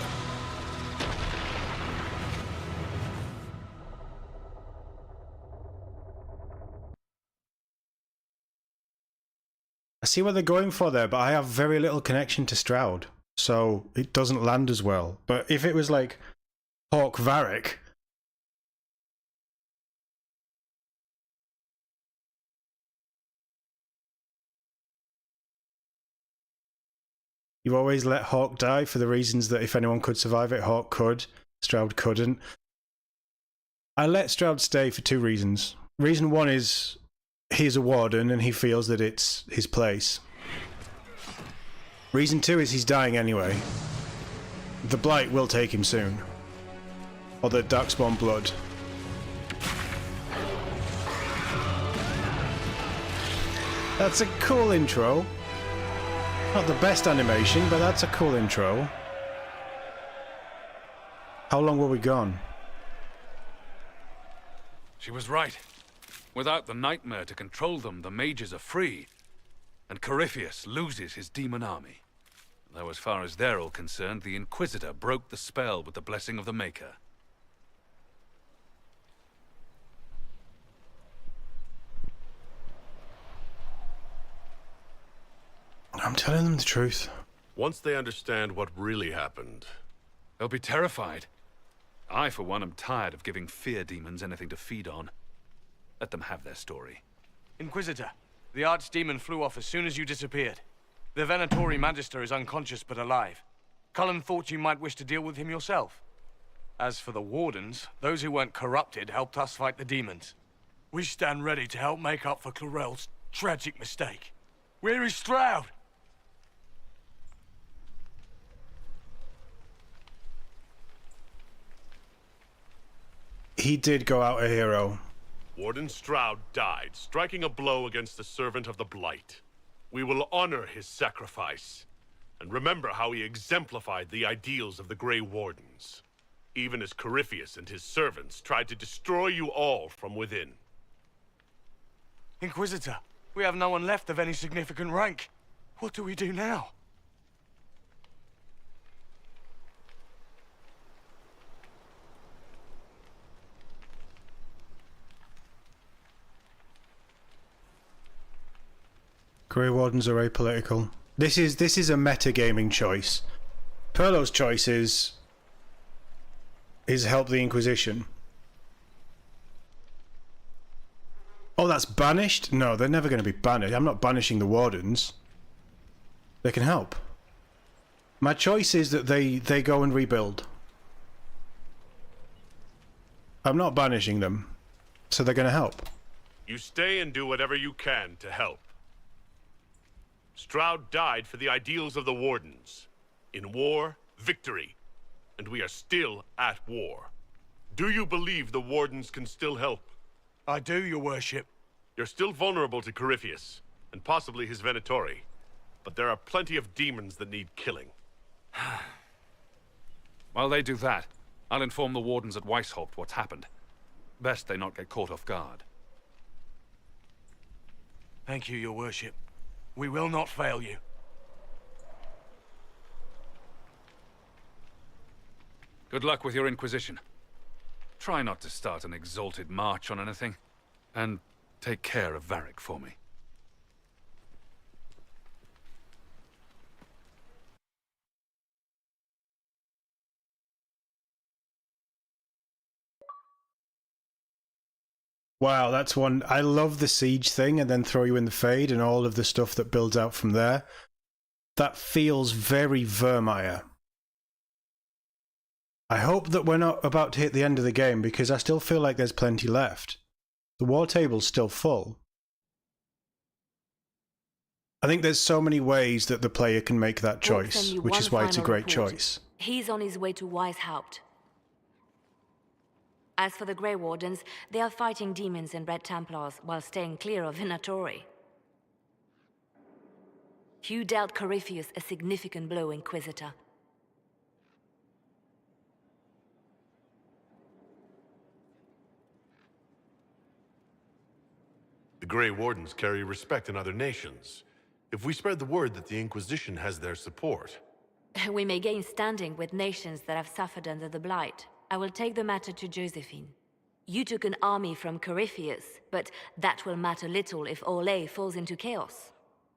I see what they're going for there, but I have very little connection to Stroud, so it doesn't land as well. But if it was like Hawke Varric, you always let Hawke die for the reasons that if anyone could survive it, Hawke could, Stroud couldn't. I let Stroud stay for two reasons. Reason one is he's a warden and he feels that it's his place. Reason 2 is he's dying anyway. The Blight will take him soon. Or the Darkspawn blood. That's a cool intro. Not the best animation, but that's a cool intro. How long were we gone? She was right. Without the nightmare to control them, the mages are free. And Corypheus loses his demon army. Though as far as they're all concerned, the Inquisitor broke the spell with the blessing of the Maker. I'm telling them the truth. Once they understand what really happened, They'll be terrified. I, for one, am tired of giving fear demons anything to feed on. Let them have their story. Inquisitor, the Archdemon flew off as soon as you disappeared. The Venatori Magister is unconscious but alive. Cullen thought you might wish to deal with him yourself. As for the Wardens, those who weren't corrupted helped us fight the demons. We stand ready to help make up for Clorel's tragic mistake. Where is Stroud? He did go out a hero. Warden Stroud died, striking a blow against the servant of the Blight. We will honor his sacrifice, and remember how he exemplified the ideals of the Grey Wardens, even as Corypheus and his servants tried to destroy you all from within. Inquisitor, we have no one left of any significant rank. What do we do now? Grey Wardens are apolitical. This is a metagaming choice. Perlo's choice is help the Inquisition. Oh, that's banished? No, they're never going to be banished. I'm not banishing the Wardens. They can help. My choice is that they go and rebuild. I'm not banishing them, so they're going to help. You stay and do whatever you can to help. Stroud died for the ideals of the Wardens. In war, victory. And we are still at war. Do you believe the Wardens can still help? I do, your worship. You're still vulnerable to Corypheus, and possibly his Venatori. But there are plenty of demons that need killing. While they do that, I'll inform the Wardens at Weishaupt what's happened. Best they not get caught off guard. Thank you, your worship. We will not fail you. Good luck with your Inquisition. Try not to start an exalted march on anything. And take care of Varric for me. Wow, that's one. I love the siege thing and then throw you in the Fade and all of the stuff that builds out from there. That feels very Vermeer. I hope that we're not about to hit the end of the game because I still feel like there's plenty left. The war table's still full. I think there's so many ways that the player can make that choice, which is why it's a great choice. He's on his way to Weishaupt. As for the Grey Wardens, they are fighting demons and Red Templars while staying clear of Venatori. You dealt Corypheus a significant blow, Inquisitor. The Grey Wardens carry respect in other nations. If we spread the word that the Inquisition has their support... We may gain standing with nations that have suffered under the Blight. I will take the matter to Josephine. You took an army from Corypheus, but that will matter little if Orlais falls into chaos.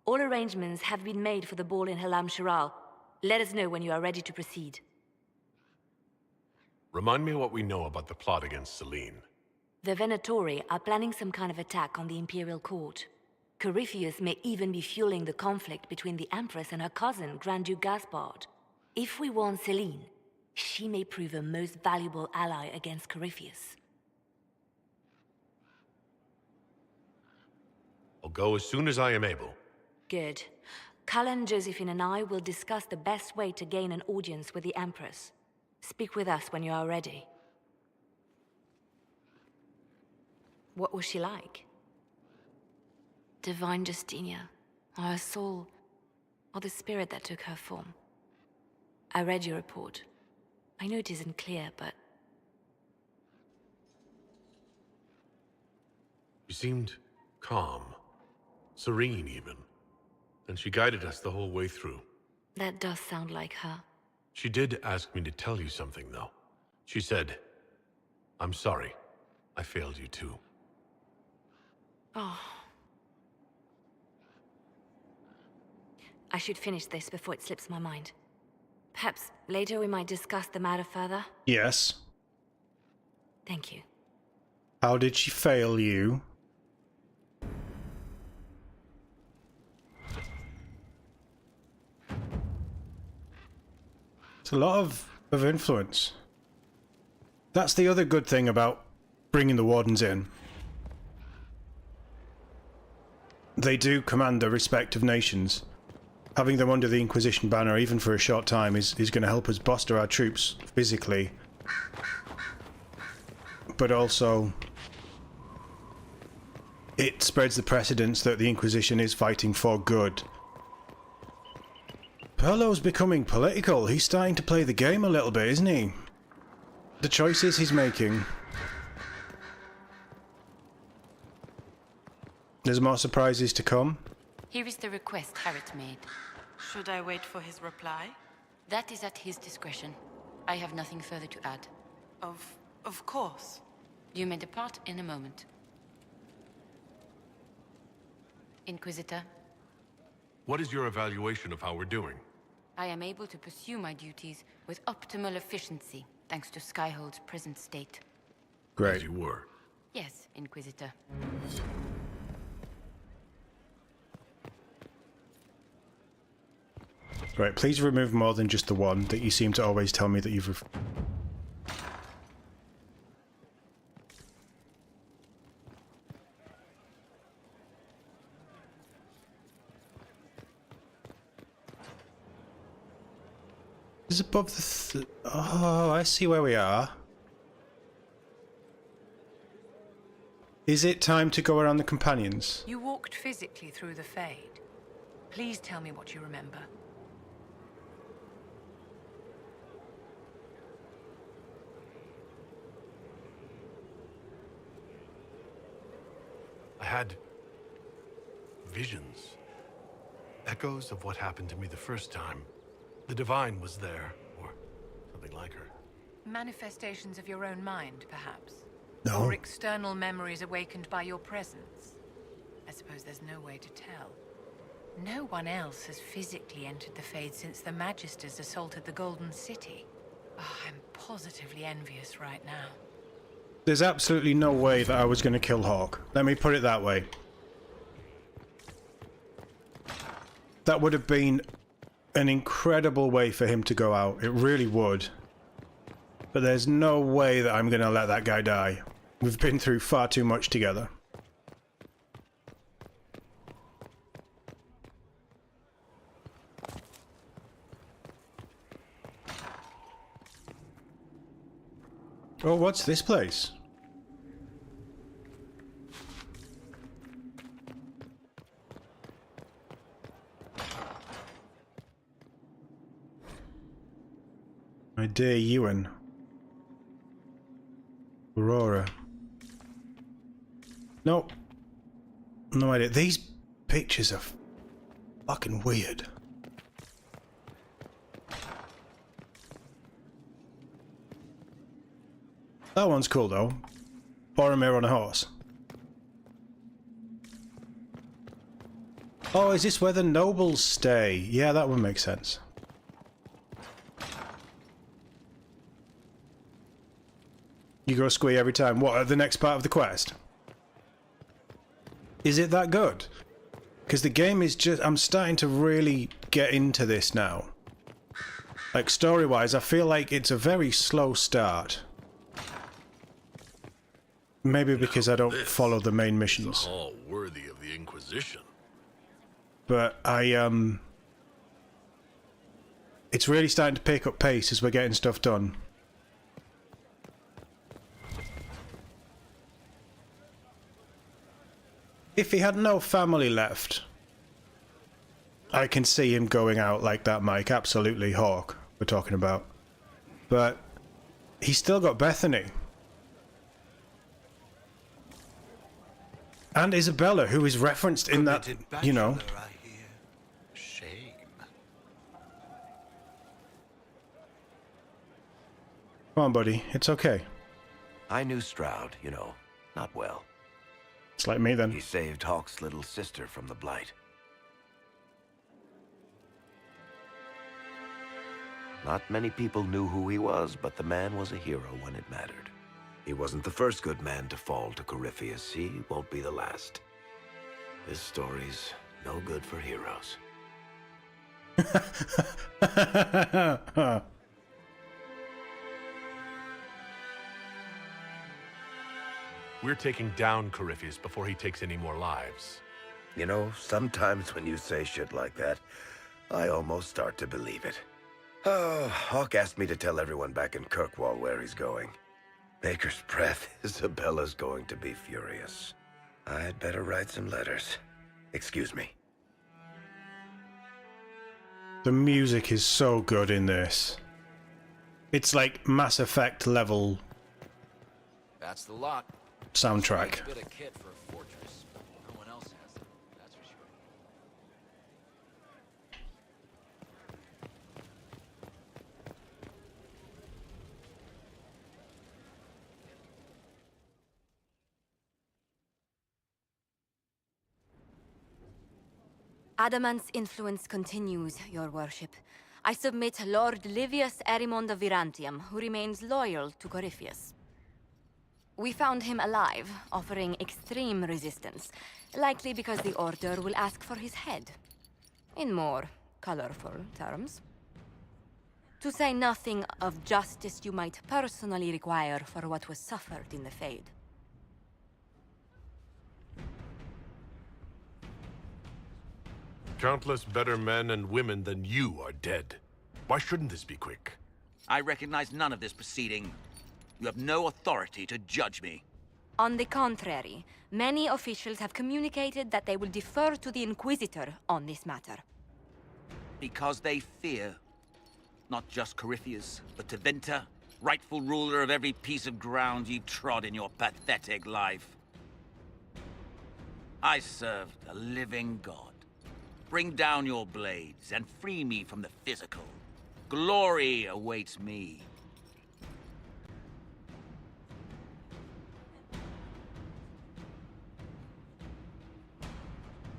All arrangements have been made for the ball in Halam Shiral. Let us know when you are ready to proceed. Remind me what we know about the plot against Selene. The Venatori are planning some kind of attack on the Imperial Court. Corypheus may even be fueling the conflict between the Empress and her cousin, Grand Duke Gaspard. If we warn Selene, she may prove a most valuable ally against Corypheus. go as soon as I am able. Good. Cullen, Josephine, and I will discuss the best way to gain an audience with the Empress. Speak with us when you are ready. What was she like? Divine Justinia, or her soul, or the spirit that took her form. I read your report. I know it isn't clear, but... She seemed calm, serene even, and she guided us the whole way through. That does sound like her. She did ask me to tell you something, though. She said, "I'm sorry. I failed you too." Oh. I should finish this before it slips my mind. Perhaps later we might discuss the matter further? Yes. Thank you. How did she fail you? It's a lot of influence. That's the other good thing about bringing the Wardens in. They do command the respect of nations. Having them under the Inquisition banner, even for a short time, is going to help us bolster our troops physically. But also, it spreads the precedence that the Inquisition is fighting for good. Perlo's becoming political. He's starting to play the game a little bit, isn't he? The choices he's making. There's more surprises to come. Here is the request Harriet made. Should I wait for his reply? That is at his discretion. I have nothing further to add. Of course. You may depart in a moment. Inquisitor, What is your evaluation of how we're doing? I am able to pursue my duties with optimal efficiency, thanks to Skyhold's present state. Great. As you were. Yes, Inquisitor. Right, please remove more than just the one that you seem to always tell me that you've... Is above the... Oh, I see where we are. Is it time to go around the companions? You walked physically through the Fade. Please tell me what you remember. I had visions. Echoes of what happened to me the first time. The Divine was there, or something like her. Manifestations of your own mind, perhaps? No. Or external memories awakened by your presence? I suppose there's no way to tell. No one else has physically entered the Fade since the Magisters assaulted the Golden City. Oh, I'm positively envious right now. There's absolutely no way that I was going to kill Hawke. Let me put it that way. That would have been an incredible way for him to go out. It really would. But there's no way that I'm going to let that guy die. We've been through far too much together. Oh, what's this place? My dear Ewan. Aurora. Nope. No idea. These pictures are fucking weird. That one's cool though. Boromir on a horse. Oh, is this where the nobles stay? Yeah, that would make sense. You go squee every time. What, at the next part of the quest? Is it that good? Because the game is just... I'm starting to really get into this now. Like, story-wise, I feel like it's a very slow start. Maybe because I don't follow the main missions. All worthy of the Inquisition. But it's really starting to pick up pace as we're getting stuff done. If he had no family left, I can see him going out like that, Mike. Absolutely, Hawke, we're talking about. But he's still got Bethany. And Isabella, who is referenced in that, you know. Shame. Come on, buddy. It's okay. I knew Stroud, you know, not well. It's like me, then. He saved Hawke's little sister from the Blight. Not many people knew who he was, but the man was a hero when it mattered. He wasn't the first good man to fall to Corypheus. He won't be the last. This story's no good for heroes. We're taking down Corypheus before he takes any more lives. You know, sometimes when you say shit like that, I almost start to believe it. Oh, Hawke asked me to tell everyone back in Kirkwall where he's going. Baker's breath, Isabella's going to be furious. I'd better write some letters. Excuse me. The music is so good in this. It's like Mass Effect level That's the lot. soundtrack. Bit of kit for a fortress. No one else has it. That's for sure. Adamant's influence continues, your worship. I submit Lord Livius Erimond of Virantium, who remains loyal to Corypheus. We found him alive, offering extreme resistance, likely because the Order will ask for his head. In more colorful terms. To say nothing of justice you might personally require for what was suffered in the Fade. Countless better men and women than you are dead. Why shouldn't this be quick? I recognize none of this proceeding. You have no authority to judge me. On the contrary, many officials have communicated that they will defer to the Inquisitor on this matter. Because they fear. Not just Corypheus, but Tevinter, rightful ruler of every piece of ground you've trod in your pathetic life. I served a living god. Bring down your blades and free me from the physical. Glory awaits me.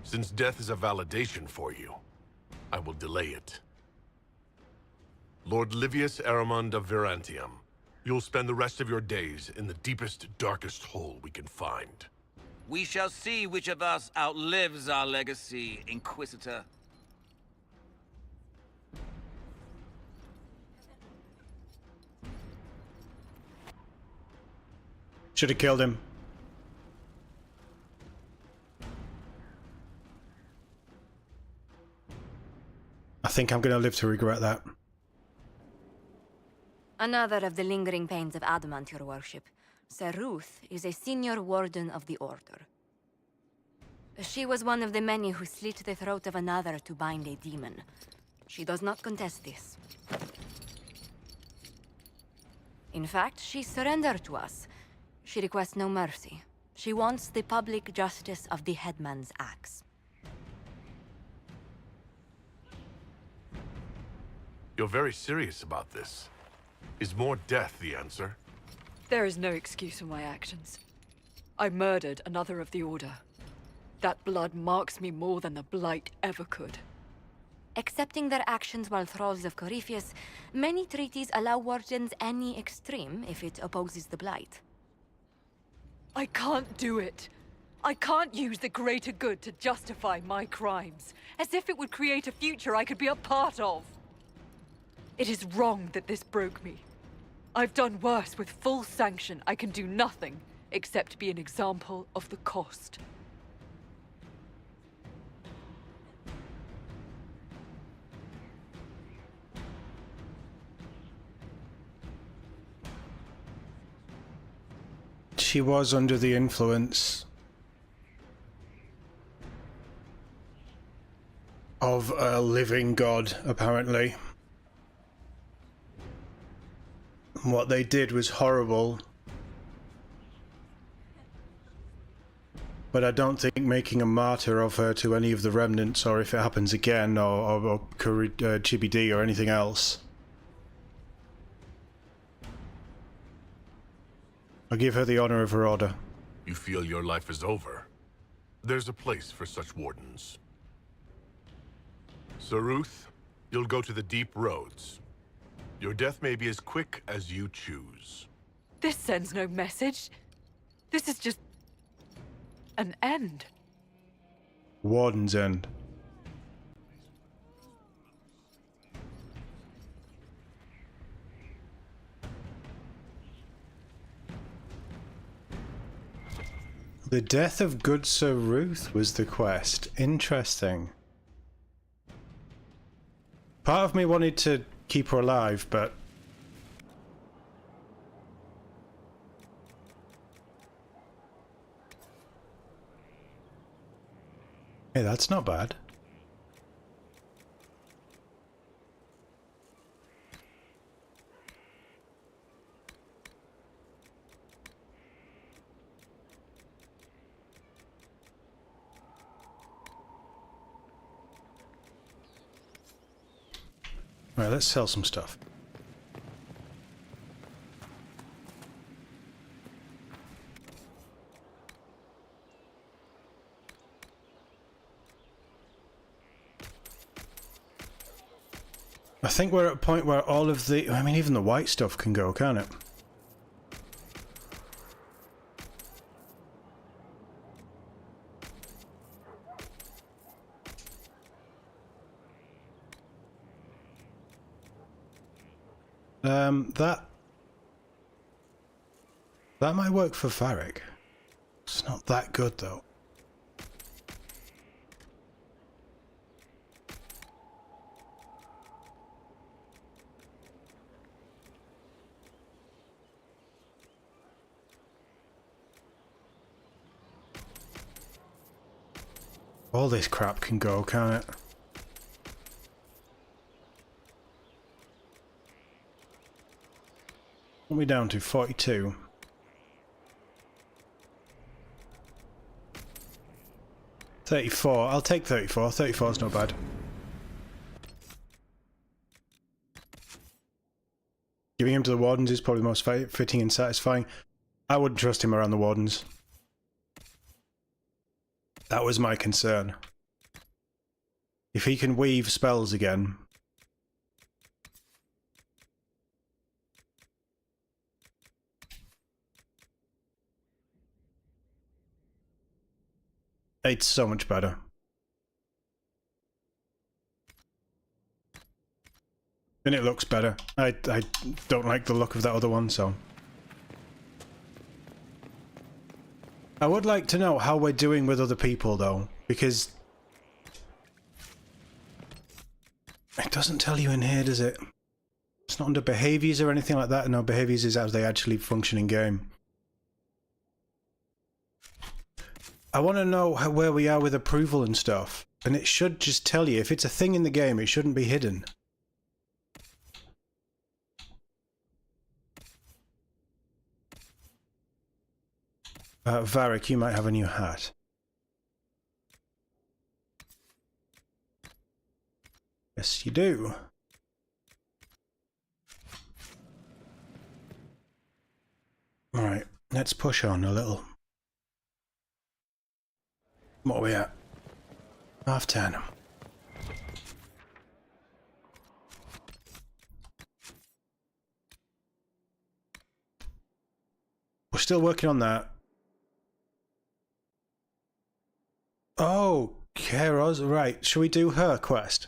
Since death is a validation for you, I will delay it. Lord Livius Erimond of Virantium, you'll spend the rest of your days in the deepest, darkest hole we can find. We shall see which of us outlives our legacy, Inquisitor. Should have killed him. I think I'm going to live to regret that. Another of the lingering pains of Adamant, your worship. Sir Ruth is a senior warden of the Order. She was one of the many who slit the throat of another to bind a demon. She does not contest this. In fact, she surrendered to us. She requests no mercy. She wants the public justice of the headman's axe. You're very serious about this. Is more death the answer? There is no excuse for my actions. I murdered another of the Order. That blood marks me more than the Blight ever could. Accepting their actions while thralls of Corypheus, many treaties allow wardens any extreme if it opposes the Blight. I can't do it. I can't use the greater good to justify my crimes, as if it would create a future I could be a part of. It is wrong that this broke me. I've done worse with full sanction. I can do nothing except be an example of the cost. She was under the influence of a living god, apparently. What they did was horrible. But I don't think making a martyr of her to any of the remnants, or if it happens again, or Chibi D or anything else, I'll give her the honor of her order. You feel your life is over? There's a place for such wardens. Saruth, you'll go to the deep roads. Your death may be as quick as you choose. This sends no message. This is just an end. Warden's End. The death of good Sir Ruth was the quest. Interesting. Part of me wanted to keep her alive, but hey, that's not bad. Right, let's sell some stuff. I think we're at a point where all of the... I mean, even the white stuff can go, can't it? That might work for Varric. It's not that good, though. All this crap can go, can't it? What are we down to? 42. $34. I'll take 34. 34 is not bad. Giving him to the Wardens is probably the most fitting and satisfying. I wouldn't trust him around the Wardens. That was my concern. If he can weave spells again... It's so much better. And it looks better. I don't like the look of that other one, so... I would like to know how we're doing with other people, though, because... It doesn't tell you in here, does it? It's not under behaviours or anything like that. No, behaviours is how they actually function in game. I want to know where we are with approval and stuff. And it should just tell you. If it's a thing in the game, it shouldn't be hidden. Varric, you might have a new hat. Yes, you do. Alright, let's push on a little. What are we at? 10:30. We're still working on that. Oh, Keros, right. Shall we do her quest?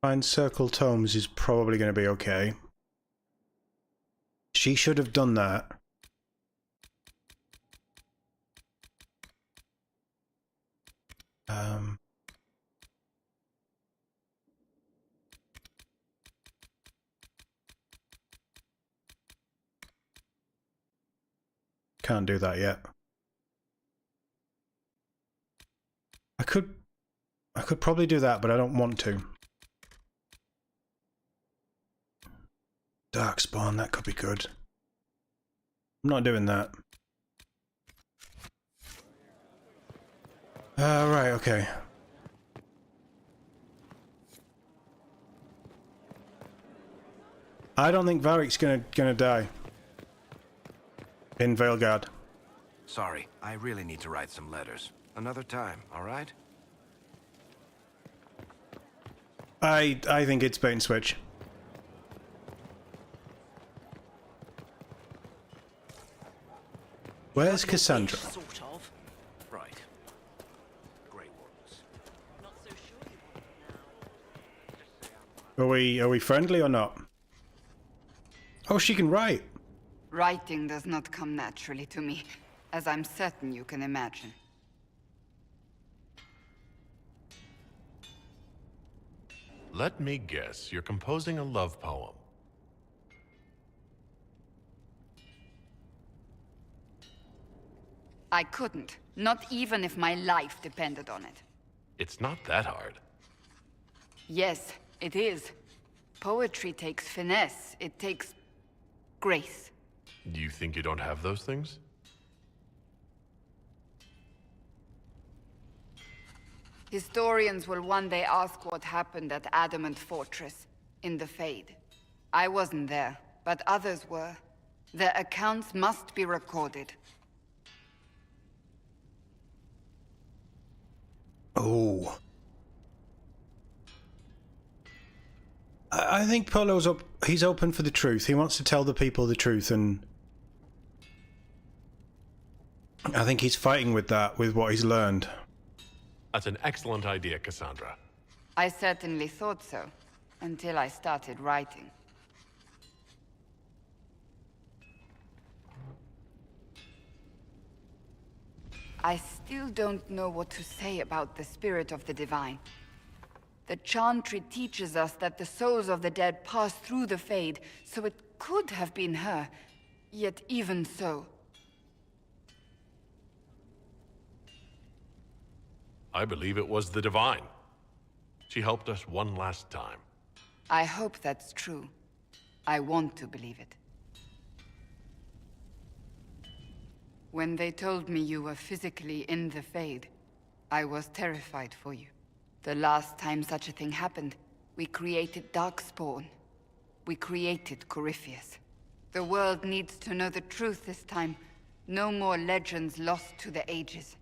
Find Circle Tomes is probably going to be okay. She should have done that. Can't do that yet. I could probably do that, but I don't want to. Darkspawn, that could be good. I'm not doing that. Right, okay. I don't think Varric's gonna die in Veilguard. Sorry, I really need to write some letters. Another time, all right? I think it's bait and switch. Where's Cassandra? Sort of. Right. Grey Wardens. Not so sure you want Are we friendly or not? Oh, she can write. Writing does not come naturally to me, as I'm certain you can imagine. Let me guess, you're composing a love poem. I couldn't, not even if my life depended on it. It's not that hard. Yes, it is. Poetry takes finesse, it takes grace. Do you think you don't have those things? Historians will one day ask what happened at Adamant Fortress, in the Fade. I wasn't there, but others were. Their accounts must be recorded. Oh. I think Polo's up. He's open for the truth. He wants to tell the people the truth, and I think he's fighting with that, with what he's learned. That's an excellent idea, Cassandra. I certainly thought so, until I started writing. I still don't know what to say about the spirit of the divine. The Chantry teaches us that the souls of the dead pass through the Fade, so it could have been her. Yet even so... I believe it was the Divine. She helped us one last time. I hope that's true. I want to believe it. When they told me you were physically in the Fade, I was terrified for you. The last time such a thing happened, we created Darkspawn. We created Corypheus. The world needs to know the truth this time. No more legends lost to the ages.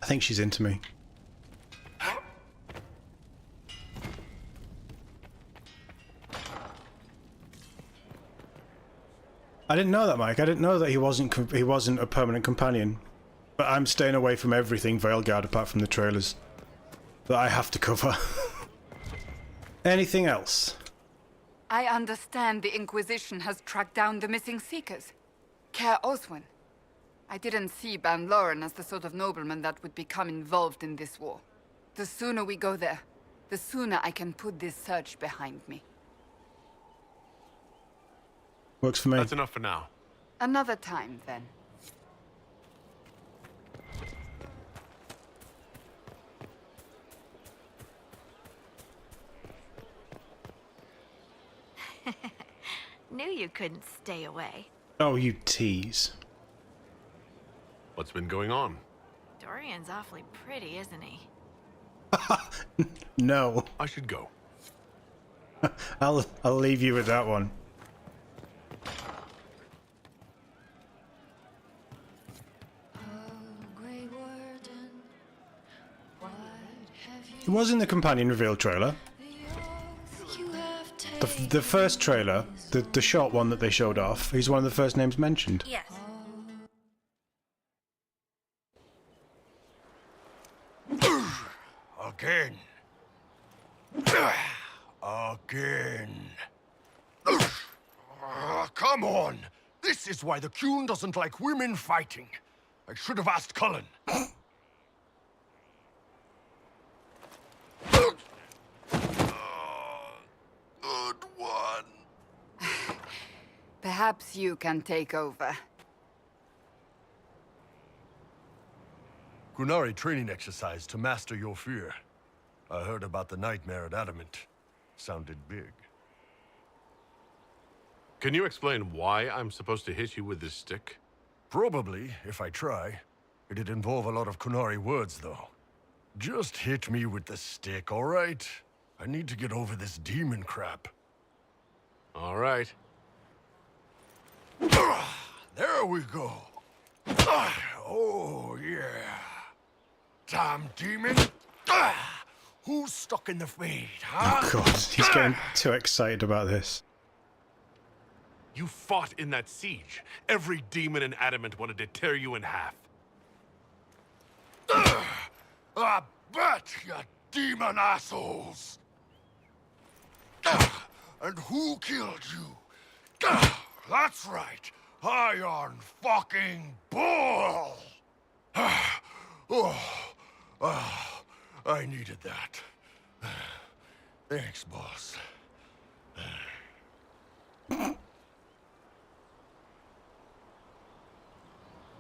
I think she's into me. I didn't know that, Mike. I didn't know that he wasn't a permanent companion. But I'm staying away from everything Veilguard apart from the trailers that I have to cover. Anything else? I understand the Inquisition has tracked down the missing Seekers. Caer Oswin. I didn't see Ban Loren as the sort of nobleman that would become involved in this war. The sooner we go there, the sooner I can put this search behind me. Works for me. That's enough for now. Another time, then. Knew you couldn't stay away. Oh, you tease. What's been going on? Dorian's awfully pretty, isn't he? No. I should go. I'll leave you with that one. It was in the companion reveal trailer. The first trailer, the short one that they showed off, he's one of the first names mentioned. Yes. Again. Again. Come on! This is why the Qun doesn't like women fighting. I should have asked Cullen. Good one. Perhaps you can take over. Gunari training exercise to master your fear. I heard about the nightmare at Adamant. Sounded big. Can you explain why I'm supposed to hit you with this stick? Probably, if I try. It'd involve a lot of Kunari words, though. Just hit me with the stick, all right? I need to get over this demon crap. All right. There we go. Oh, yeah. Damn demon. Who's stuck in the fade, huh? Oh god, he's getting too excited about this. You fought in that siege. Every demon in Adamant wanted to tear you in half. I bet, you demon assholes! And who killed you? That's right, Iron fucking Bull! I needed that. Thanks, boss.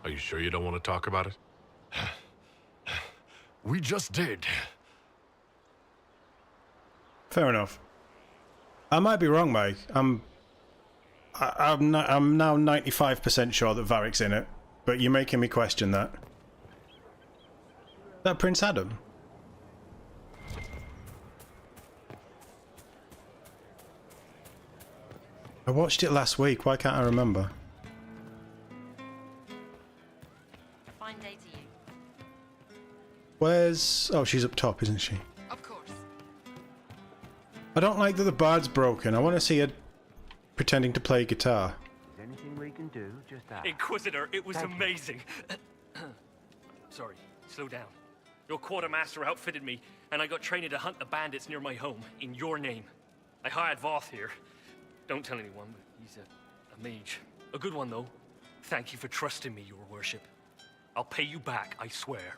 Are you sure you don't want to talk about it? We just did. Fair enough. I might be wrong, Mike. I'm now 95% sure that Varric's in it, but you're making me question that. Is that Prince Adam? I watched it last week. Why can't I remember? Fine day to you. Where's... Oh, she's up top, isn't she? Of course. I don't like that the bard's broken. I want to see her pretending to play guitar. Is anything we can do? Just ask. Inquisitor, it was amazing. Sorry, slow down. Your quartermaster outfitted me, and I got training to hunt the bandits near my home, in your name. I hired Voth here. Don't tell anyone, but he's a mage. A good one, though. Thank you for trusting me, your worship. I'll pay you back, I swear.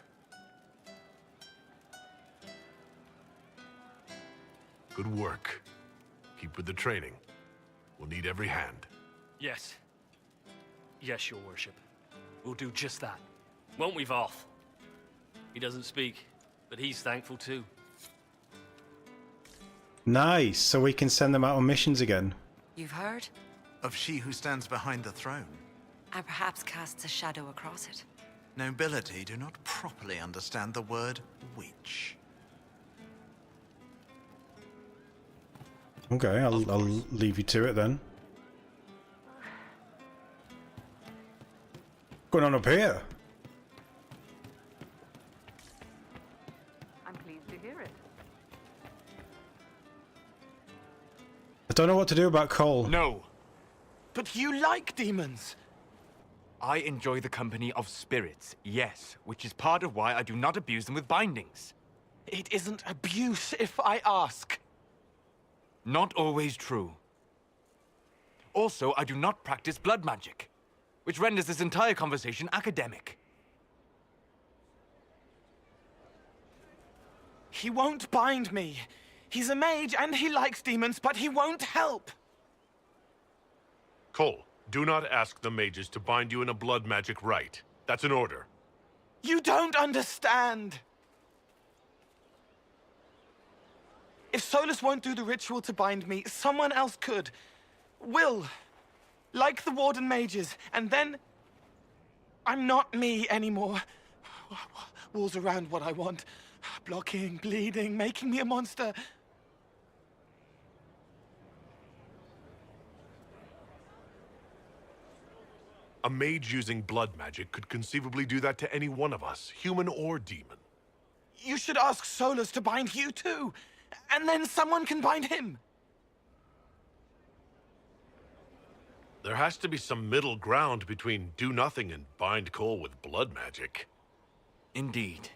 Good work. Keep with the training. We'll need every hand. Yes. Yes, your worship. We'll do just that. Won't we, Voth? He doesn't speak, but he's thankful too. Nice, so we can send them out on missions again. You've heard? Of she who stands behind the throne. And perhaps casts a shadow across it. Nobility do not properly understand the word witch. Okay, I'll leave you to it then. What's going on up here? I'm pleased to hear it. I don't know what to do about Cole. No. But you like demons. I enjoy the company of spirits, yes, which is part of why I do not abuse them with bindings. It isn't abuse if I ask. Not always true. Also, I do not practice blood magic, which renders this entire conversation academic. He won't bind me. He's a mage and he likes demons, but he won't help. Cole, do not ask the mages to bind you in a blood magic rite. That's an order. You don't understand. If Solus won't do the ritual to bind me, someone else could. Will. Like the Warden mages. And then... I'm not me anymore. Walls around what I want. Blocking, bleeding, making me a monster. A mage using blood magic could conceivably do that to any one of us, human or demon. You should ask Solus to bind you too. And then someone can bind him. There has to be some middle ground between do nothing and bind Cole with blood magic. Indeed.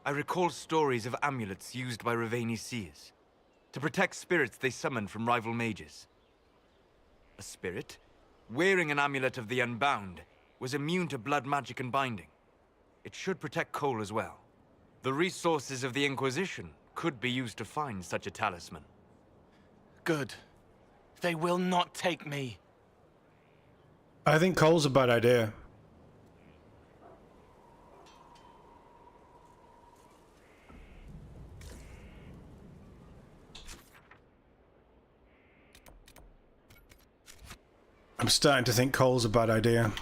I recall stories of amulets used by Raveni seers to protect spirits they summoned from rival mages. A spirit, wearing an amulet of the Unbound, was immune to blood magic and binding. It should protect Cole as well. The resources of the Inquisition could be used to find such a talisman. Good. They will not take me. I think Cole's a bad idea. I'm starting to think Cole's a bad idea.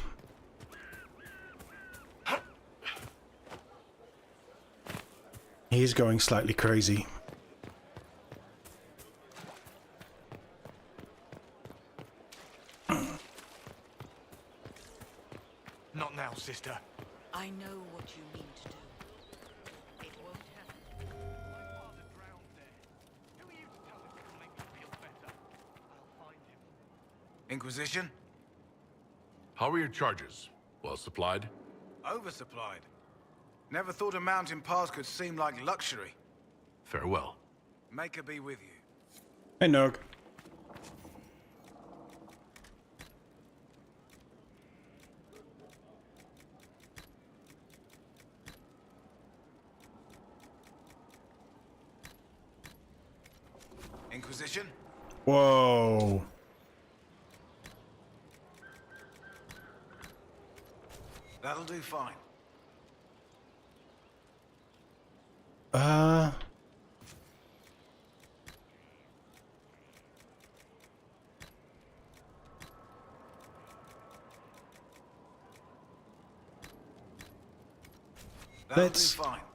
He's going slightly crazy. Not now, sister. I know what you mean to do. It won't happen. My father drowned there. Who are you to tell him it'll make me feel better? I'll find him. Inquisition? How are your charges? Well supplied? Oversupplied. Never thought a mountain pass could seem like luxury. Farewell. Maker be with you. Hey, Nog. Inquisition? Whoa. That'll do fine.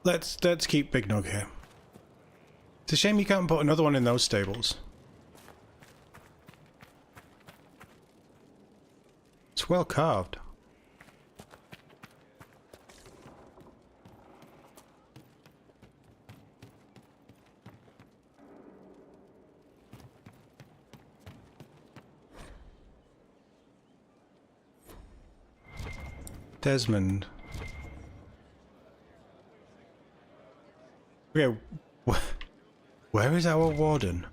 Let's keep Big Nog here. It's a shame you can't put another one in those stables. It's well carved. Desmond. Okay, where is our warden?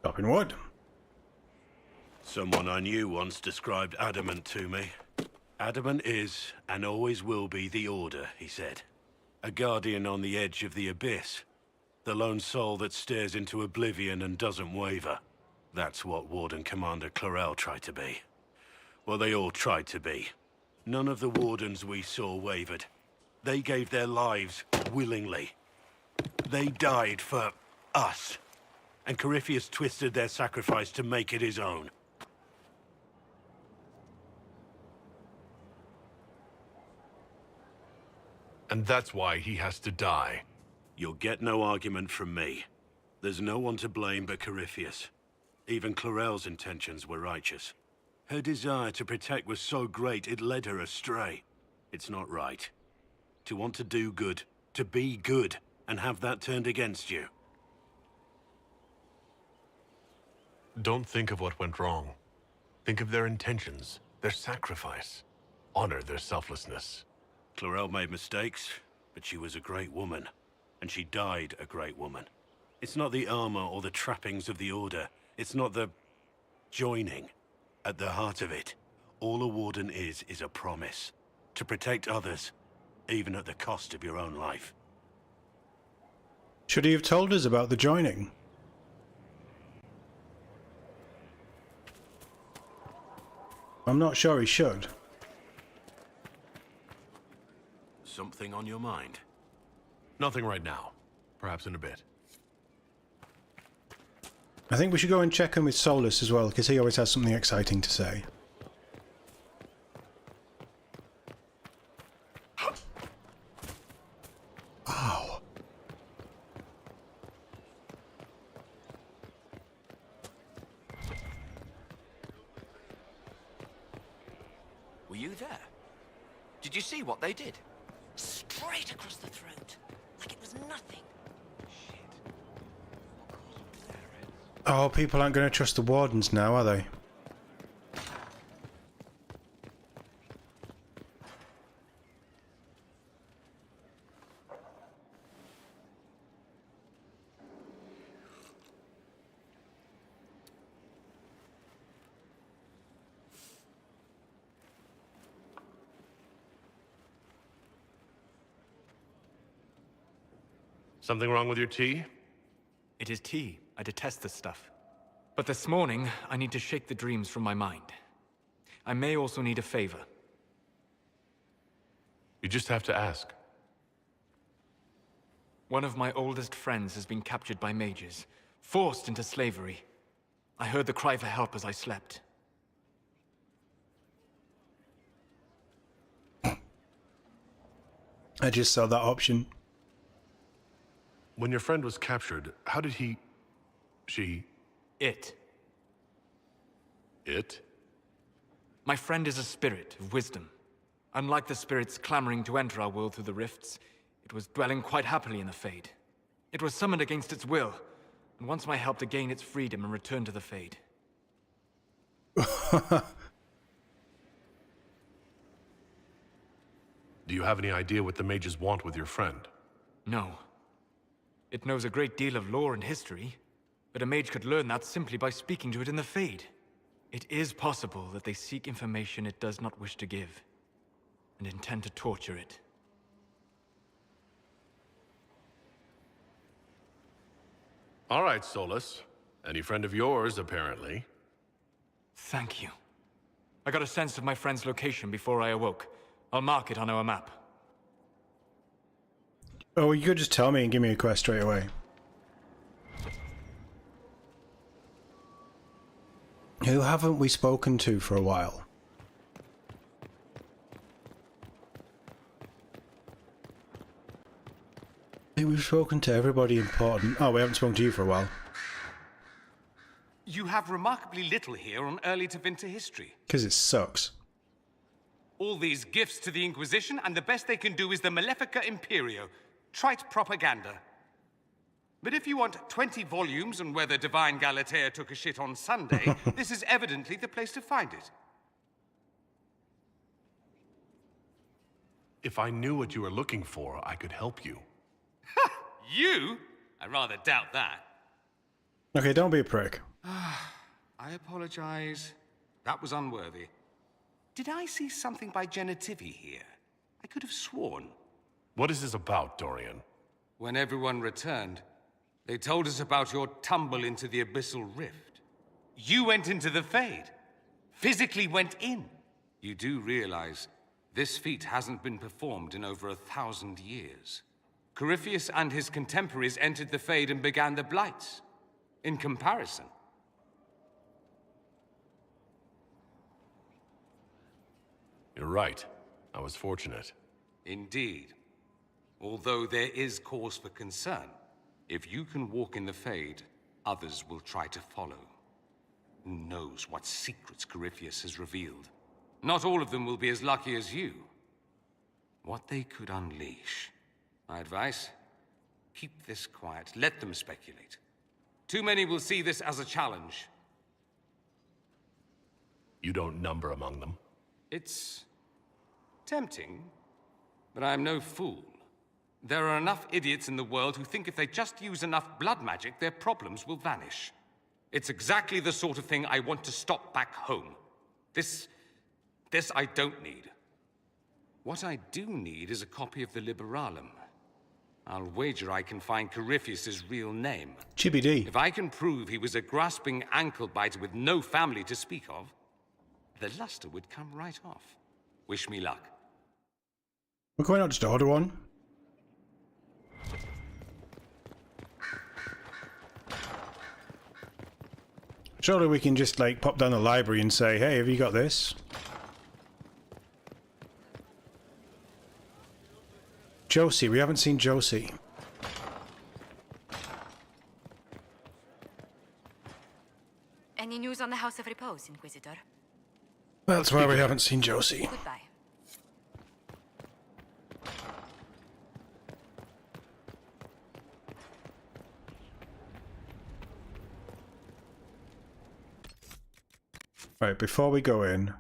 Chopping wood. Someone I knew once described adamant to me. Adamant is, and always will be, the Order, he said. A guardian on the edge of the abyss. The lone soul that stares into oblivion and doesn't waver. That's what Warden Commander Clarel tried to be. Well, they all tried to be. None of the Wardens we saw wavered. They gave their lives willingly. They died for us. And Corypheus twisted their sacrifice to make it his own. And that's why he has to die. You'll get no argument from me. There's no one to blame but Corypheus. Even Clarel's intentions were righteous. Her desire to protect was so great it led her astray. It's not right. To want to do good, to be good, and have that turned against you. Don't think of what went wrong. Think of their intentions, their sacrifice. Honor their selflessness. Clarel made mistakes, but she was a great woman. And she died a great woman. It's not the armor or the trappings of the Order. It's not the joining. At the heart of it, all a Warden is a promise. To protect others, even at the cost of your own life. Should he have told us about the joining? I'm not sure he should. Something on your mind? Nothing right now. Perhaps in a bit. I think we should go and check in with Solus as well, because he always has something exciting to say. you there? Did you see what they did? Straight across the throat, like it was nothing. Oh, people aren't going to trust the wardens now, are they? Something wrong with your tea? It is tea. I detest this stuff. But this morning, I need to shake the dreams from my mind. I may also need a favor. You just have to ask. One of my oldest friends has been captured by mages, forced into slavery. I heard the cry for help as I slept. I just saw that option. When your friend was captured, how did he... she... It. It? My friend is a spirit of wisdom. Unlike the spirits clamoring to enter our world through the rifts, it was dwelling quite happily in the Fade. It was summoned against its will, and wants my help to gain its freedom and return to the Fade. Do you have any idea what the mages want with your friend? No. It knows a great deal of lore and history, but a mage could learn that simply by speaking to it in the Fade. It is possible that they seek information it does not wish to give, and intend to torture it. All right, Solus. Any friend of yours, apparently. Thank you. I got a sense of my friend's location before I awoke. I'll mark it on our map. Oh, you could just tell me and give me a quest straight away. Who haven't we spoken to for a while? I think we've spoken to everybody important. Oh, we haven't spoken to you for a while. You have remarkably little here on early Tevinter history. Because it sucks. All these gifts to the Inquisition, and the best they can do is the Malefica Imperio. Trite propaganda. But if you want 20 volumes on whether Divine Galatea took a shit on Sunday, this is evidently the place to find it. If I knew what you were looking for, I could help you. You? I rather doubt that. Okay, don't be a prick. I apologize. That was unworthy. Did I see something by Genitivi here? I could have sworn. What is this about, Dorian? When everyone returned, they told us about your tumble into the Abyssal Rift. You went into the Fade. Physically went in. You do realize this feat hasn't been performed in over 1,000 years. Corypheus and his contemporaries entered the Fade and began the Blights. In comparison. You're right. I was fortunate. Indeed. Although there is cause for concern. If you can walk in the Fade, others will try to follow. Who knows what secrets Corypheus has revealed? Not all of them will be as lucky as you. What they could unleash. My advice? Keep this quiet. Let them speculate. Too many will see this as a challenge. You don't number among them. It's tempting, but I'm no fool. There are enough idiots in the world who think if they just use enough blood magic, their problems will vanish. It's exactly the sort of thing I want to stop back home. This I don't need. What I do need is a copy of the Liberalum. I'll wager I can find Corypheus's real name. GBD. If I can prove he was a grasping ankle-biter with no family to speak of, the luster would come right off. Wish me luck. We're going out just to order one. Surely we can just like pop down the library and say, hey, have you got this? Josie, we haven't seen Josie. Any news on the House of Repose, Inquisitor? That's why we haven't seen Josie. Goodbye. Right, before we go in,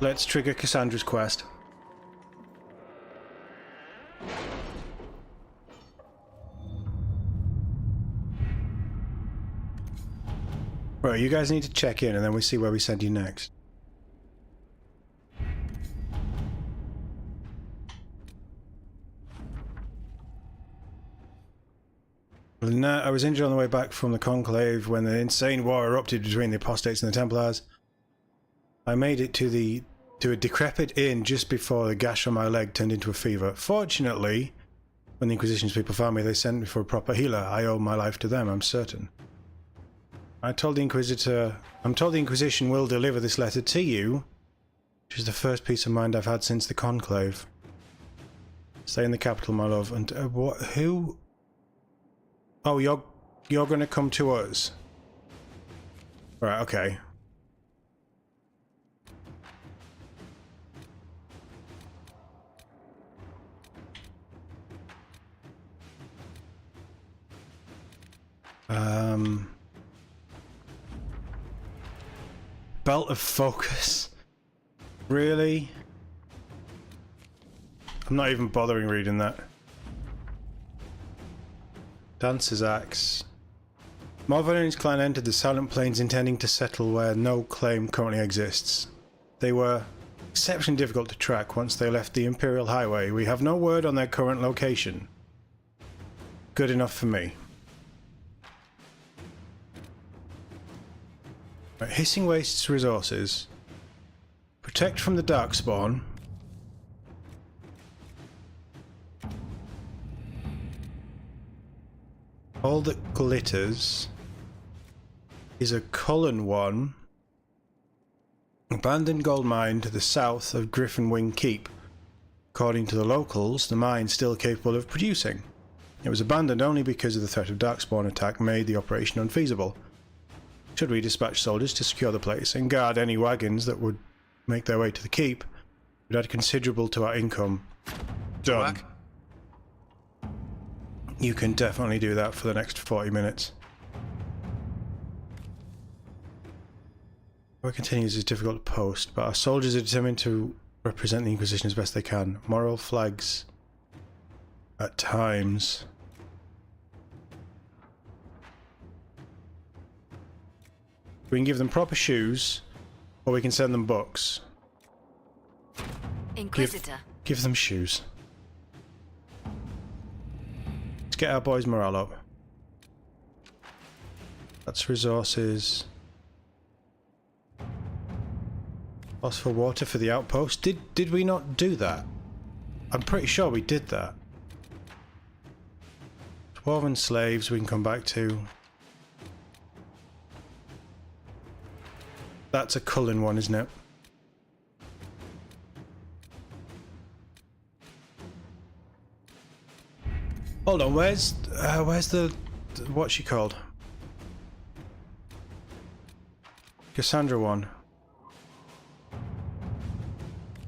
let's trigger Cassandra's quest. Right, you guys need to check in and then we see where we send you next. I was injured on the way back from the Conclave when the insane war erupted between the Apostates and the Templars. I made it to a decrepit inn just before the gash on my leg turned into a fever. Fortunately, when the Inquisition's people found me, they sent me for a proper healer. I owe my life to them, I'm certain. I'm told the Inquisition will deliver this letter to you, which is the first peace of mind I've had since the Conclave. Stay in the capital, my love. And who? Oh, you're gonna come to us. Right, okay. Belt of Focus? Really? I'm not even bothering reading that. Dancer's Axe. Morvan and his clan entered the Silent Plains intending to settle where no claim currently exists. They were exceptionally difficult to track once they left the Imperial Highway. We have no word on their current location. Good enough for me. Right, Hissing Wastes resources. Protect from the Darkspawn. All that glitters is a Cullen one. Abandoned gold mine to the south of Griffin Wing Keep. According to the locals, the mine still capable of producing. It was abandoned only because of the threat of Darkspawn attack made the operation unfeasible. Should we dispatch soldiers to secure the place and guard any wagons that would make their way to the keep, it would add considerable to our income. Done. You can definitely do that for the next 40 minutes. Work continues is difficult to post, but our soldiers are determined to represent the Inquisition as best they can. Moral flags at times. We can give them proper shoes, or we can send them books. Inquisitor. Give them shoes. Let's get our boys' morale up. That's resources. Loss for water for the outpost. Did we not do that? I'm pretty sure we did that. Dwarven slaves we can come back to. That's a Cullen one, isn't it? Hold on, where's the what's she called? Cassandra one.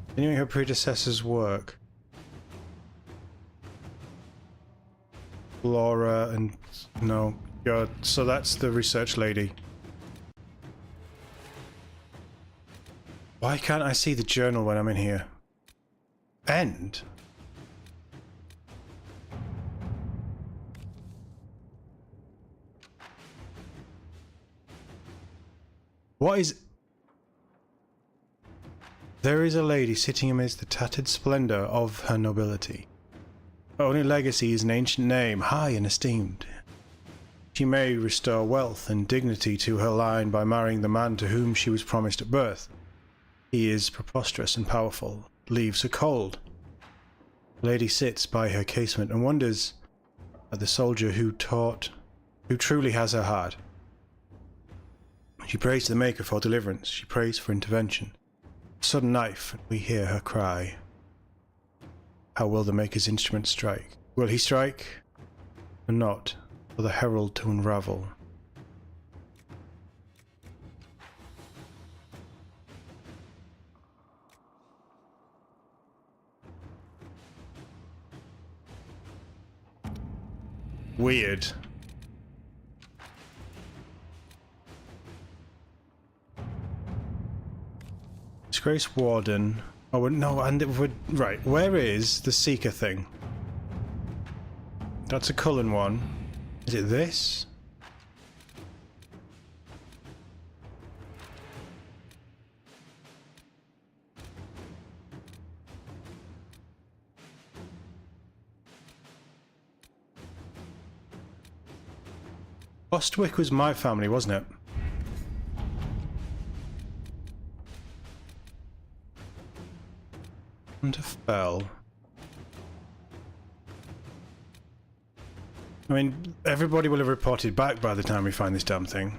Continuing her predecessor's work. Laura and no, God. So that's the research lady. Why can't I see the journal when I'm in here? End? What is... There is a lady sitting amidst the tattered splendor of her nobility. Her only legacy is an ancient name, high and esteemed. She may restore wealth and dignity to her line by marrying the man to whom she was promised at birth. He is preposterous and powerful, leaves her cold. The lady sits by her casement and wonders at the soldier who truly has her heart. She prays to the Maker for deliverance. She prays for intervention. A sudden knife, and we hear her cry. How will the Maker's instrument strike? Will he strike or not? for the Herald to unravel. Weird. Disgrace Warden. Oh no, and it would right. Where is the Seeker thing? That's a Cullen one. Is it this? Bostwick was my family, wasn't it? Winterfell. I mean, everybody will have reported back by the time we find this damn thing.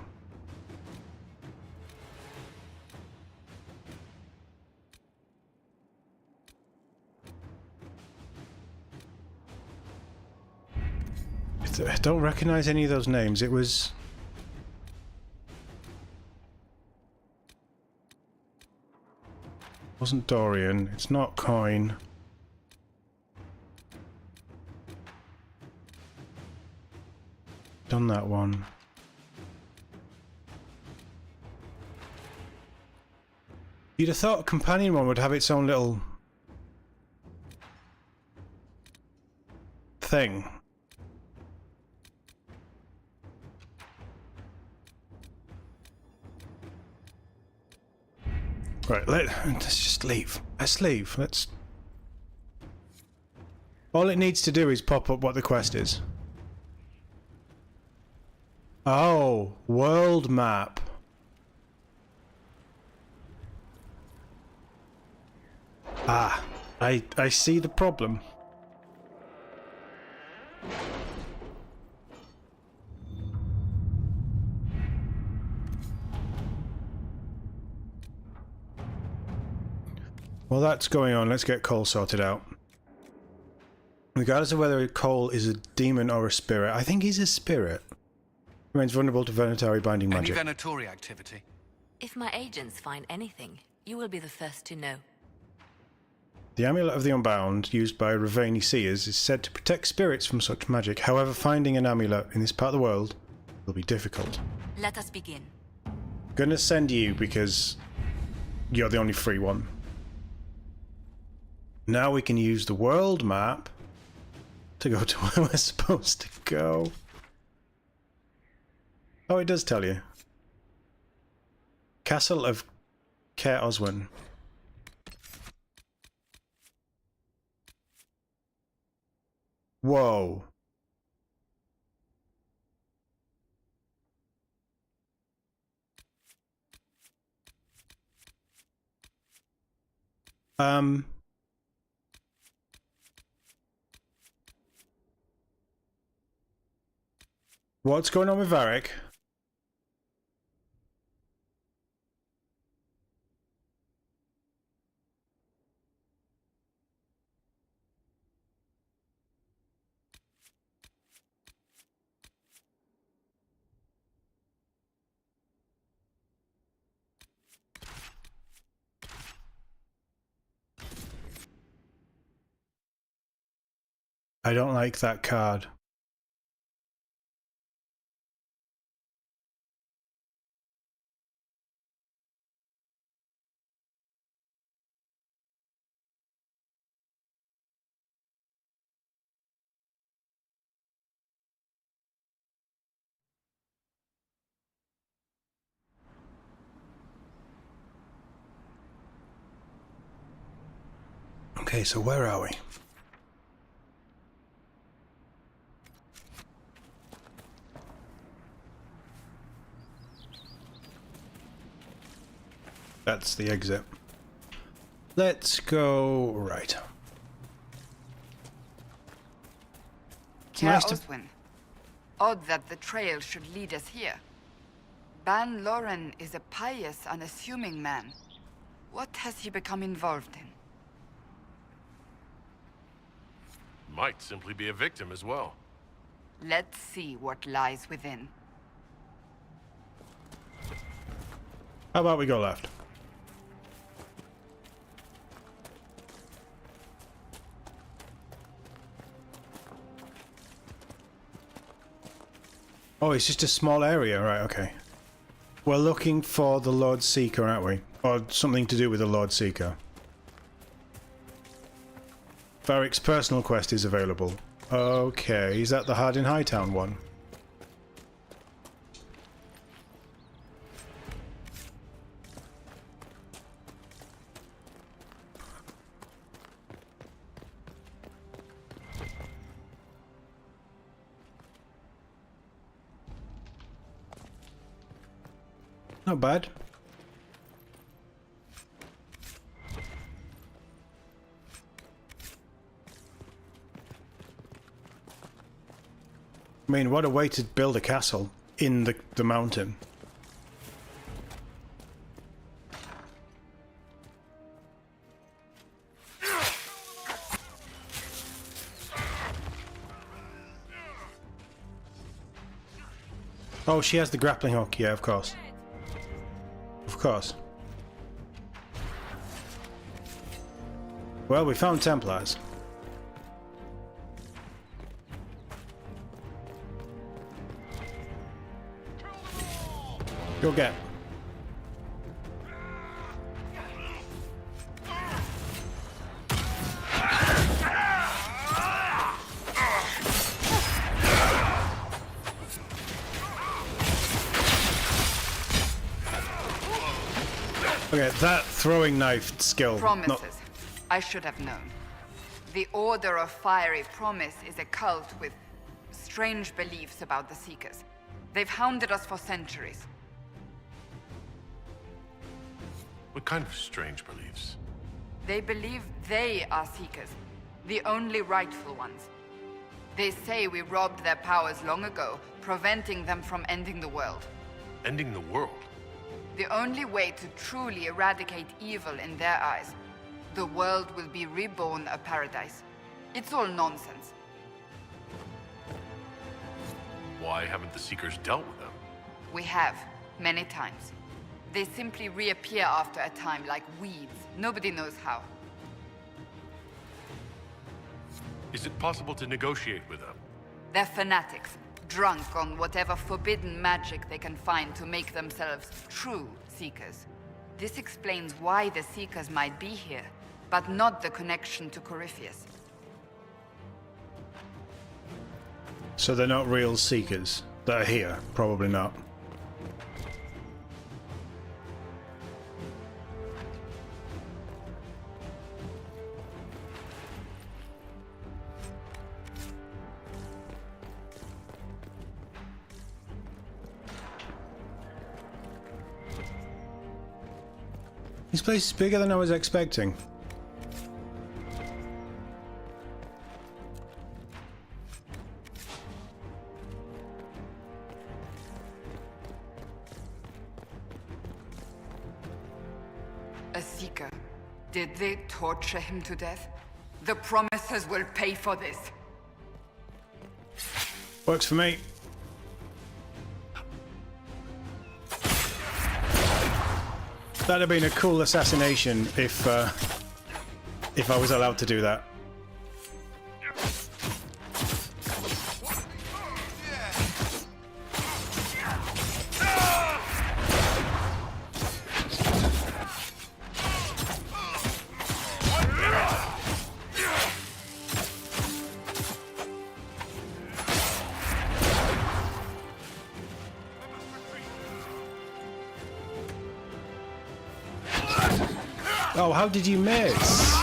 I don't recognize any of those names. It was... wasn't Dorian. It's not Coin. Done that one. You'd have thought a companion one would have its own little... thing. Right, let's just leave. Let's leave. Let's... All it needs to do is pop up what the quest is. Oh, world map. Ah, I see the problem. While that's going on, let's get Cole sorted out. Regardless of whether Cole is a demon or a spirit, I think he's a spirit. Remains vulnerable to Venatari binding magic. Any Venatori activity? If my agents find anything, you will be the first to know. The Amulet of the Unbound, used by Ravani Seers, is said to protect spirits from such magic. However, finding an amulet in this part of the world will be difficult. Let us begin. I'm gonna send you because you're the only free one. Now we can use the world map to go to where we're supposed to go. Oh, it does tell you. Castle of Caer Oswin. Whoa. What's going on with Varric? I don't like that card. Okay, so where are we? That's the exit. Let's go right. Caer Oswin. Odd that the trail should lead us here. Ban Loren is a pious, unassuming man. What has he become involved in? Might simply be a victim as well. Let's see what lies within. How about we go left? Oh, it's just a small area, right, okay. We're looking for the Lord Seeker, aren't we? Or something to do with the Lord Seeker. Varric's personal quest is available. Okay, is that the Hardin Hightown one? Not bad. I mean, what a way to build a castle in the mountain. Oh, she has the grappling hook, yeah, of course. Of course. Well, we found Templars. Go get. Okay, that throwing knife skill. Promises. I should have known. The Order of Fiery Promise is a cult with strange beliefs about the Seekers. They've hounded us for centuries. What kind of strange beliefs? They believe they are Seekers, the only rightful ones. They say we robbed their powers long ago, preventing them from ending the world. Ending the world? The only way to truly eradicate evil in their eyes, the world will be reborn a paradise. It's all nonsense. Why haven't the Seekers dealt with them? We have, many times. They simply reappear after a time like weeds. Nobody knows how. Is it possible to negotiate with them? They're fanatics, drunk on whatever forbidden magic they can find to make themselves true Seekers. This explains why the Seekers might be here, but not the connection to Corypheus. So they're not real Seekers. They're here. Probably not. This place is bigger than I was expecting. A Seeker. Did they torture him to death? The Promises will pay for this. Works for me. That'd have been a cool assassination if I was allowed to do that. Oh, how did you miss?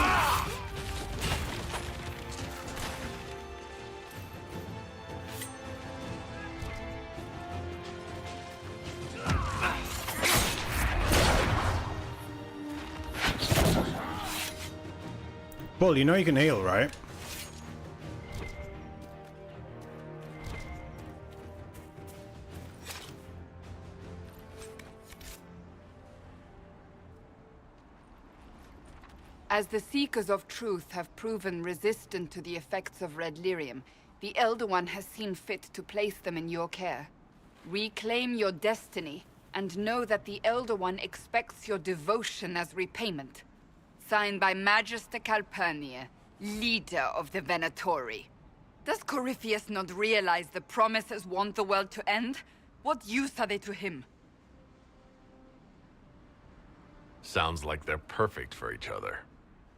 Bull, you know you can heal, right? As the Seekers of Truth have proven resistant to the effects of red lyrium, The Elder One has seen fit to place them in your care. Reclaim your destiny, and know that the Elder One expects your devotion as repayment. Signed by Magister Calpurnia, leader of the Venatori. Does Corypheus not realize the promises want the world to end? What use are they to him? Sounds like they're perfect for each other.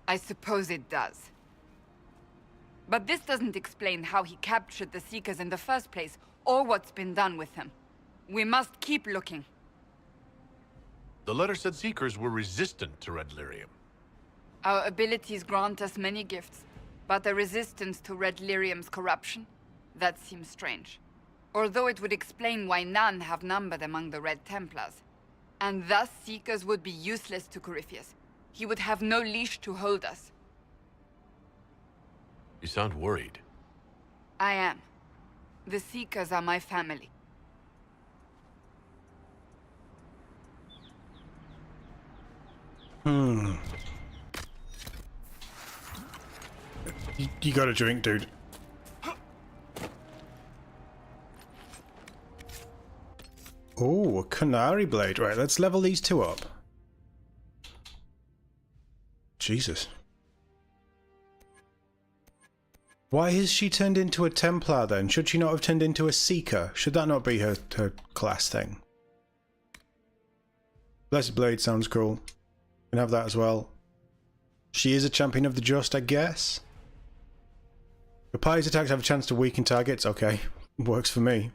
I suppose it does. But this doesn't explain how he captured the Seekers in the first place, or what's been done with them. We must keep looking. The letter said Seekers were resistant to Red Lyrium. Our abilities grant us many gifts, but a resistance to Red Lyrium's corruption? That seems strange. Although it would explain why none have numbered among the Red Templars. And thus Seekers would be useless to Corypheus. He would have no leash to hold us. You sound worried. I am. The Seekers are my family. You got a drink, dude. Oh, a Canary Blade. Right, let's level these two up. Jesus. Why has she turned into a Templar then? Should she not have turned into a Seeker? Should that not be her class thing? Blessed Blade sounds cool. Can have that as well. She is a champion of the just, I guess. The party's attacks have a chance to weaken targets. Okay, works for me.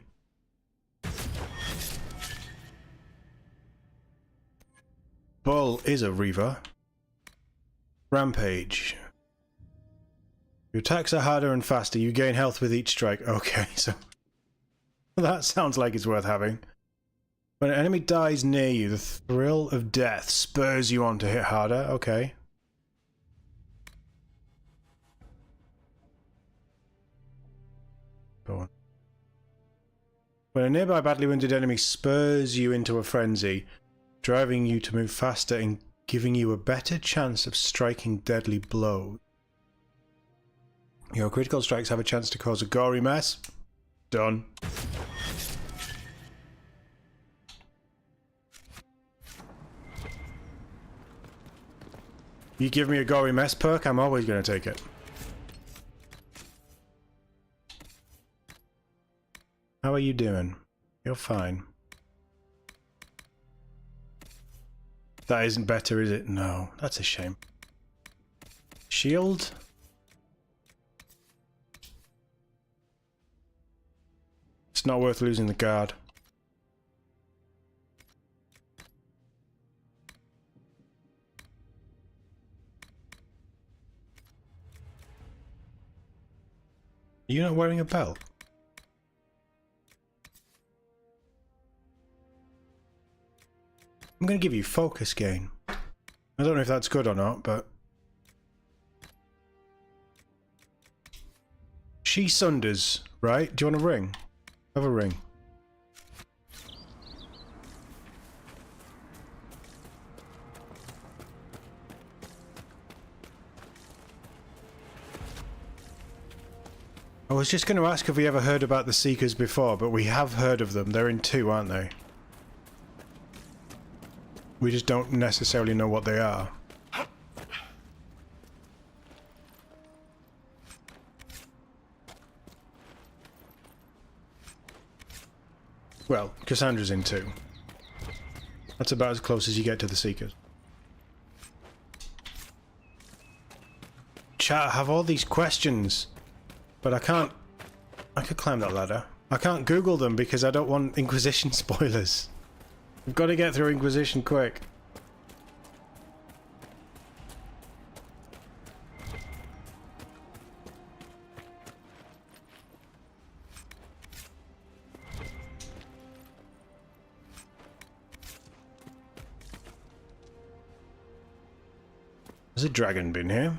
Bull is a Reaver. Rampage. Your attacks are harder and faster. You gain health with each strike. Okay, so that sounds like it's worth having. When an enemy dies near you, the thrill of death spurs you on to hit harder. Okay. Go on. When a nearby badly wounded enemy spurs you into a frenzy, driving you to move faster and giving you a better chance of striking deadly blows. Your critical strikes have a chance to cause a gory mess. Done. You give me a gory mess perk, I'm always going to take it. How are you doing? You're fine. That isn't better, is it? No, that's a shame. Shield? It's not worth losing the guard. Are you not wearing a belt? I'm going to give you focus gain. I don't know if that's good or not, but... She sunders, right? Do you want a ring? Have a ring. I was just going to ask if we ever heard about the Seekers before, but we have heard of them. They're in 2, aren't they? We just don't necessarily know what they are. Well, Cassandra's in 2. That's about as close as you get to the Seekers. Chat, I have all these questions, but I can't... I could climb that ladder. I can't Google them because I don't want Inquisition spoilers. We've got to get through Inquisition quick. Has a dragon been here?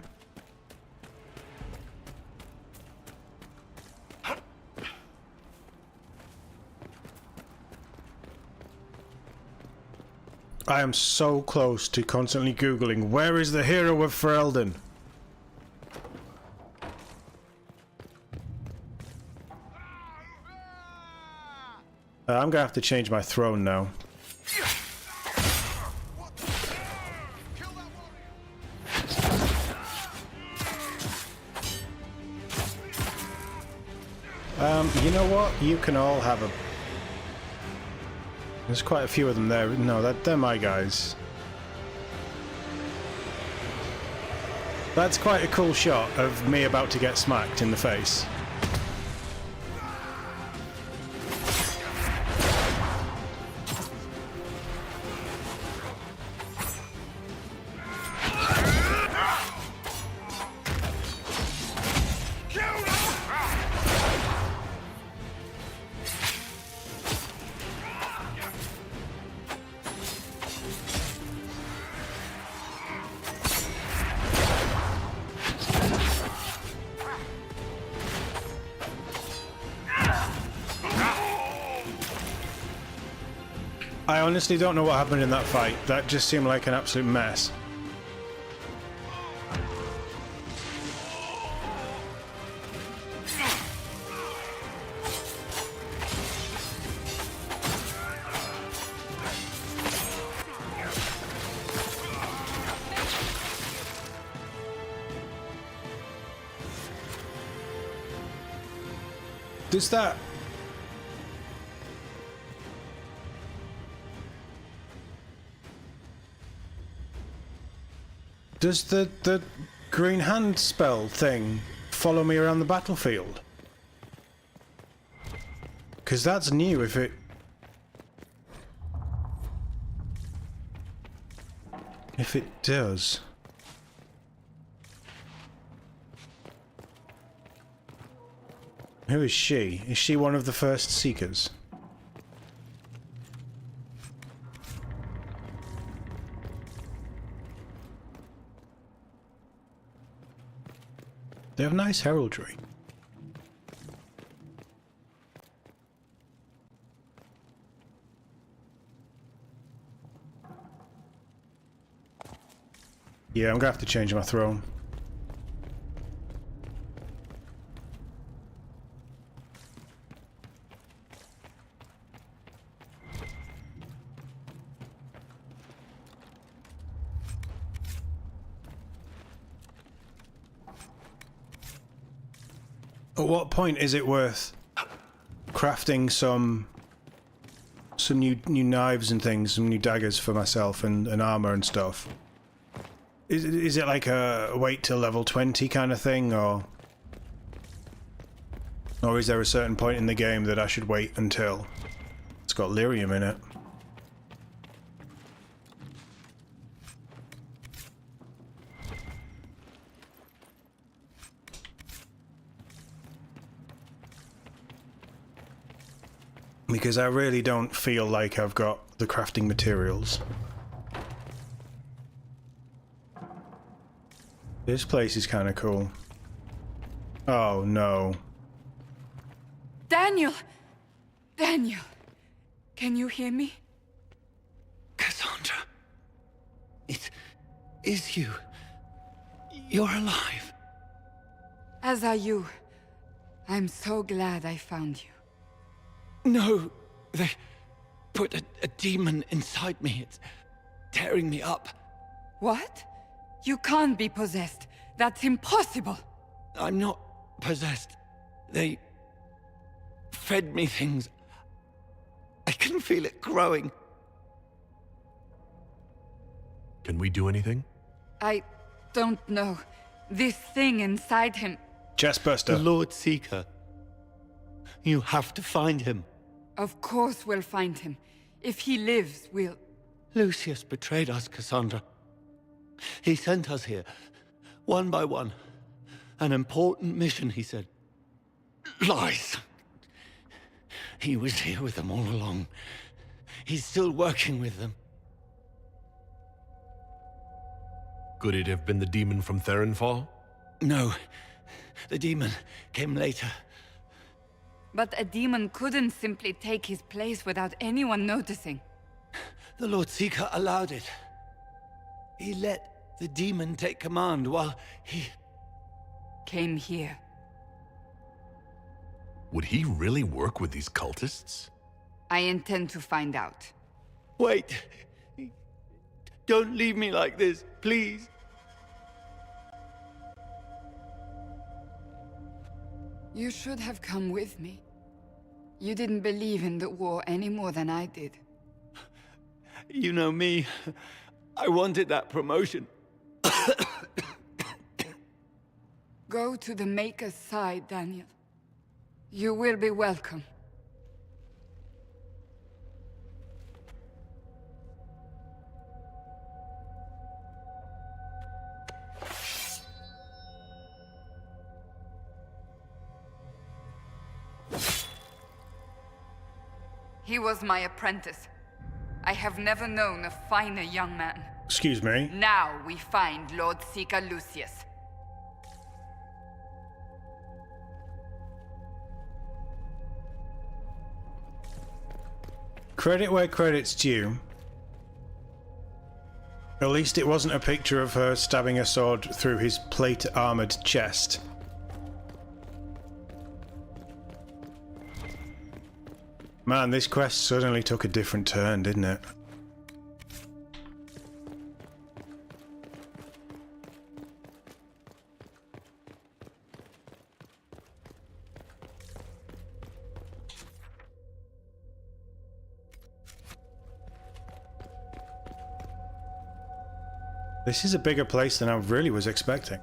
I am so close to constantly Googling, where is the hero of Ferelden? I'm gonna have to change my throne now. You know what? You can all have a... There's quite a few of them there. No, they're my guys. That's quite a cool shot of me about to get smacked in the face. I honestly don't know what happened in that fight. That just seemed like an absolute mess. Does that... Does the green hand spell thing follow me around the battlefield? Because that's new if it... If it does. Who is she? Is she one of the first Seekers? They have nice heraldry. Yeah, I'm gonna have to change my throne. At what point is it worth crafting some new knives and things, some new daggers for myself and armor and stuff? Is it like a wait till level 20 kind of thing, or is there a certain point in the game that I should wait until it's got lyrium in it? Because I really don't feel like I've got the crafting materials. This place is kind of cool. Oh no. Daniel! Daniel! Can you hear me? Cassandra. It is you. You're alive. As are you. I'm so glad I found you. No, they put a demon inside me. It's tearing me up. What? You can't be possessed. That's impossible. I'm not possessed. They fed me things. I can feel it growing. Can we do anything? I don't know. This thing inside him... Chestburster. The Lord Seeker. You have to find him. Of course we'll find him. If he lives, we'll... Lucius betrayed us, Cassandra. He sent us here, one by one. An important mission, he said. Lies. He was here with them all along. He's still working with them. Could it have been the demon from Therenfall? No. The demon came later. But a demon couldn't simply take his place without anyone noticing. The Lord Seeker allowed it. He let the demon take command while he... came here. Would he really work with these cultists? I intend to find out. Wait. Don't leave me like this, please. You should have come with me. You didn't believe in the war any more than I did. You know me. I wanted that promotion. Go to the Maker's side, Daniel. You will be welcome. He was my apprentice. I have never known a finer young man. Excuse me. Now we find Lord Seeker Lucius. Credit where credit's due. At least it wasn't a picture of her stabbing a sword through his plate-armored chest. Man, this quest suddenly took a different turn, didn't it? This is a bigger place than I really was expecting.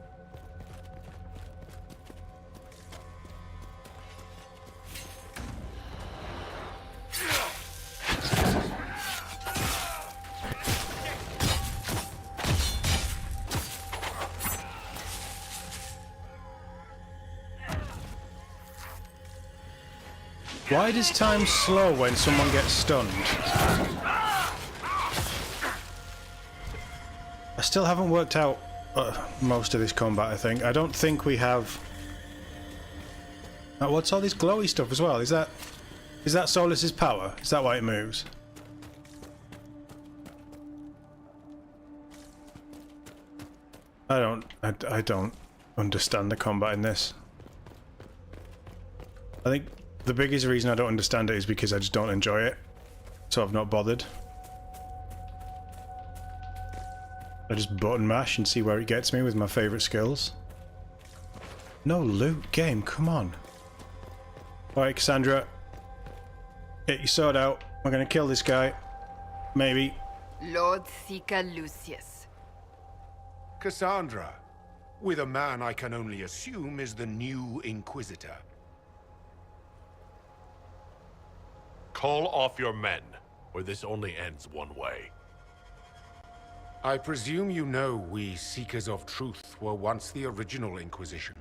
Why does time slow when someone gets stunned? I still haven't worked out most of this combat, I think. I don't think we have... what's all this glowy stuff as well? Is that Solus's power? Is that why it moves? I don't understand the combat in this. I think the biggest reason I don't understand it is because I just don't enjoy it. So I've not bothered. I just button mash and see where it gets me with my favourite skills. No loot, game, come on. Alright, Cassandra. Get your sword out. We're gonna kill this guy. Maybe. Lord Seeker Lucius. Cassandra, with a man I can only assume is the new Inquisitor. Call off your men, or this only ends one way. I presume you know we Seekers of Truth were once the original Inquisition.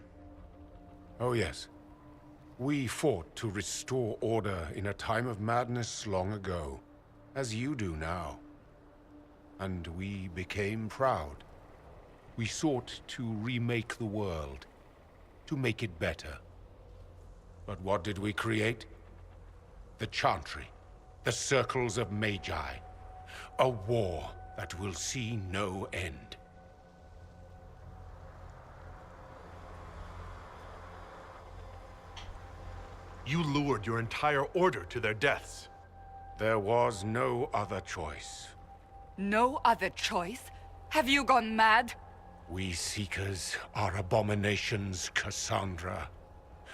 Oh yes. We fought to restore order in a time of madness long ago, as you do now. And we became proud. We sought to remake the world, to make it better. But what did we create? The Chantry, the Circles of Magi. A war that will see no end. You lured your entire order to their deaths. There was no other choice. No other choice? Have you gone mad? We Seekers are abominations, Cassandra.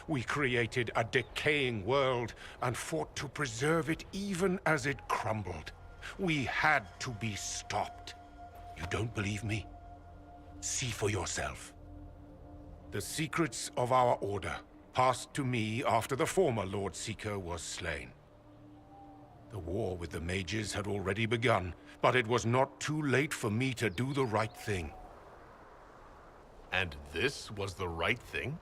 We created a decaying world and fought to preserve it even as it crumbled. We had to be stopped. You don't believe me? See for yourself. The secrets of our order passed to me after the former Lord Seeker was slain. The war with the mages had already begun, but it was not too late for me to do the right thing. And this was the right thing?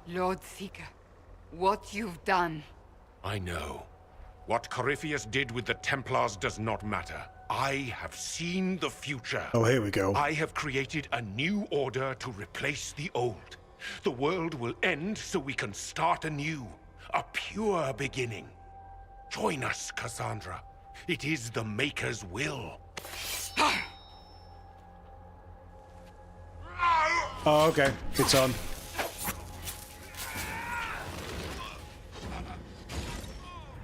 Lord Seeker, what you've done... I know. What Corypheus did with the Templars does not matter. I have seen the future. Oh, here we go. I have created a new order to replace the old. The world will end so we can start anew. A pure beginning. Join us, Cassandra. It is the Maker's will. Oh, okay. It's on.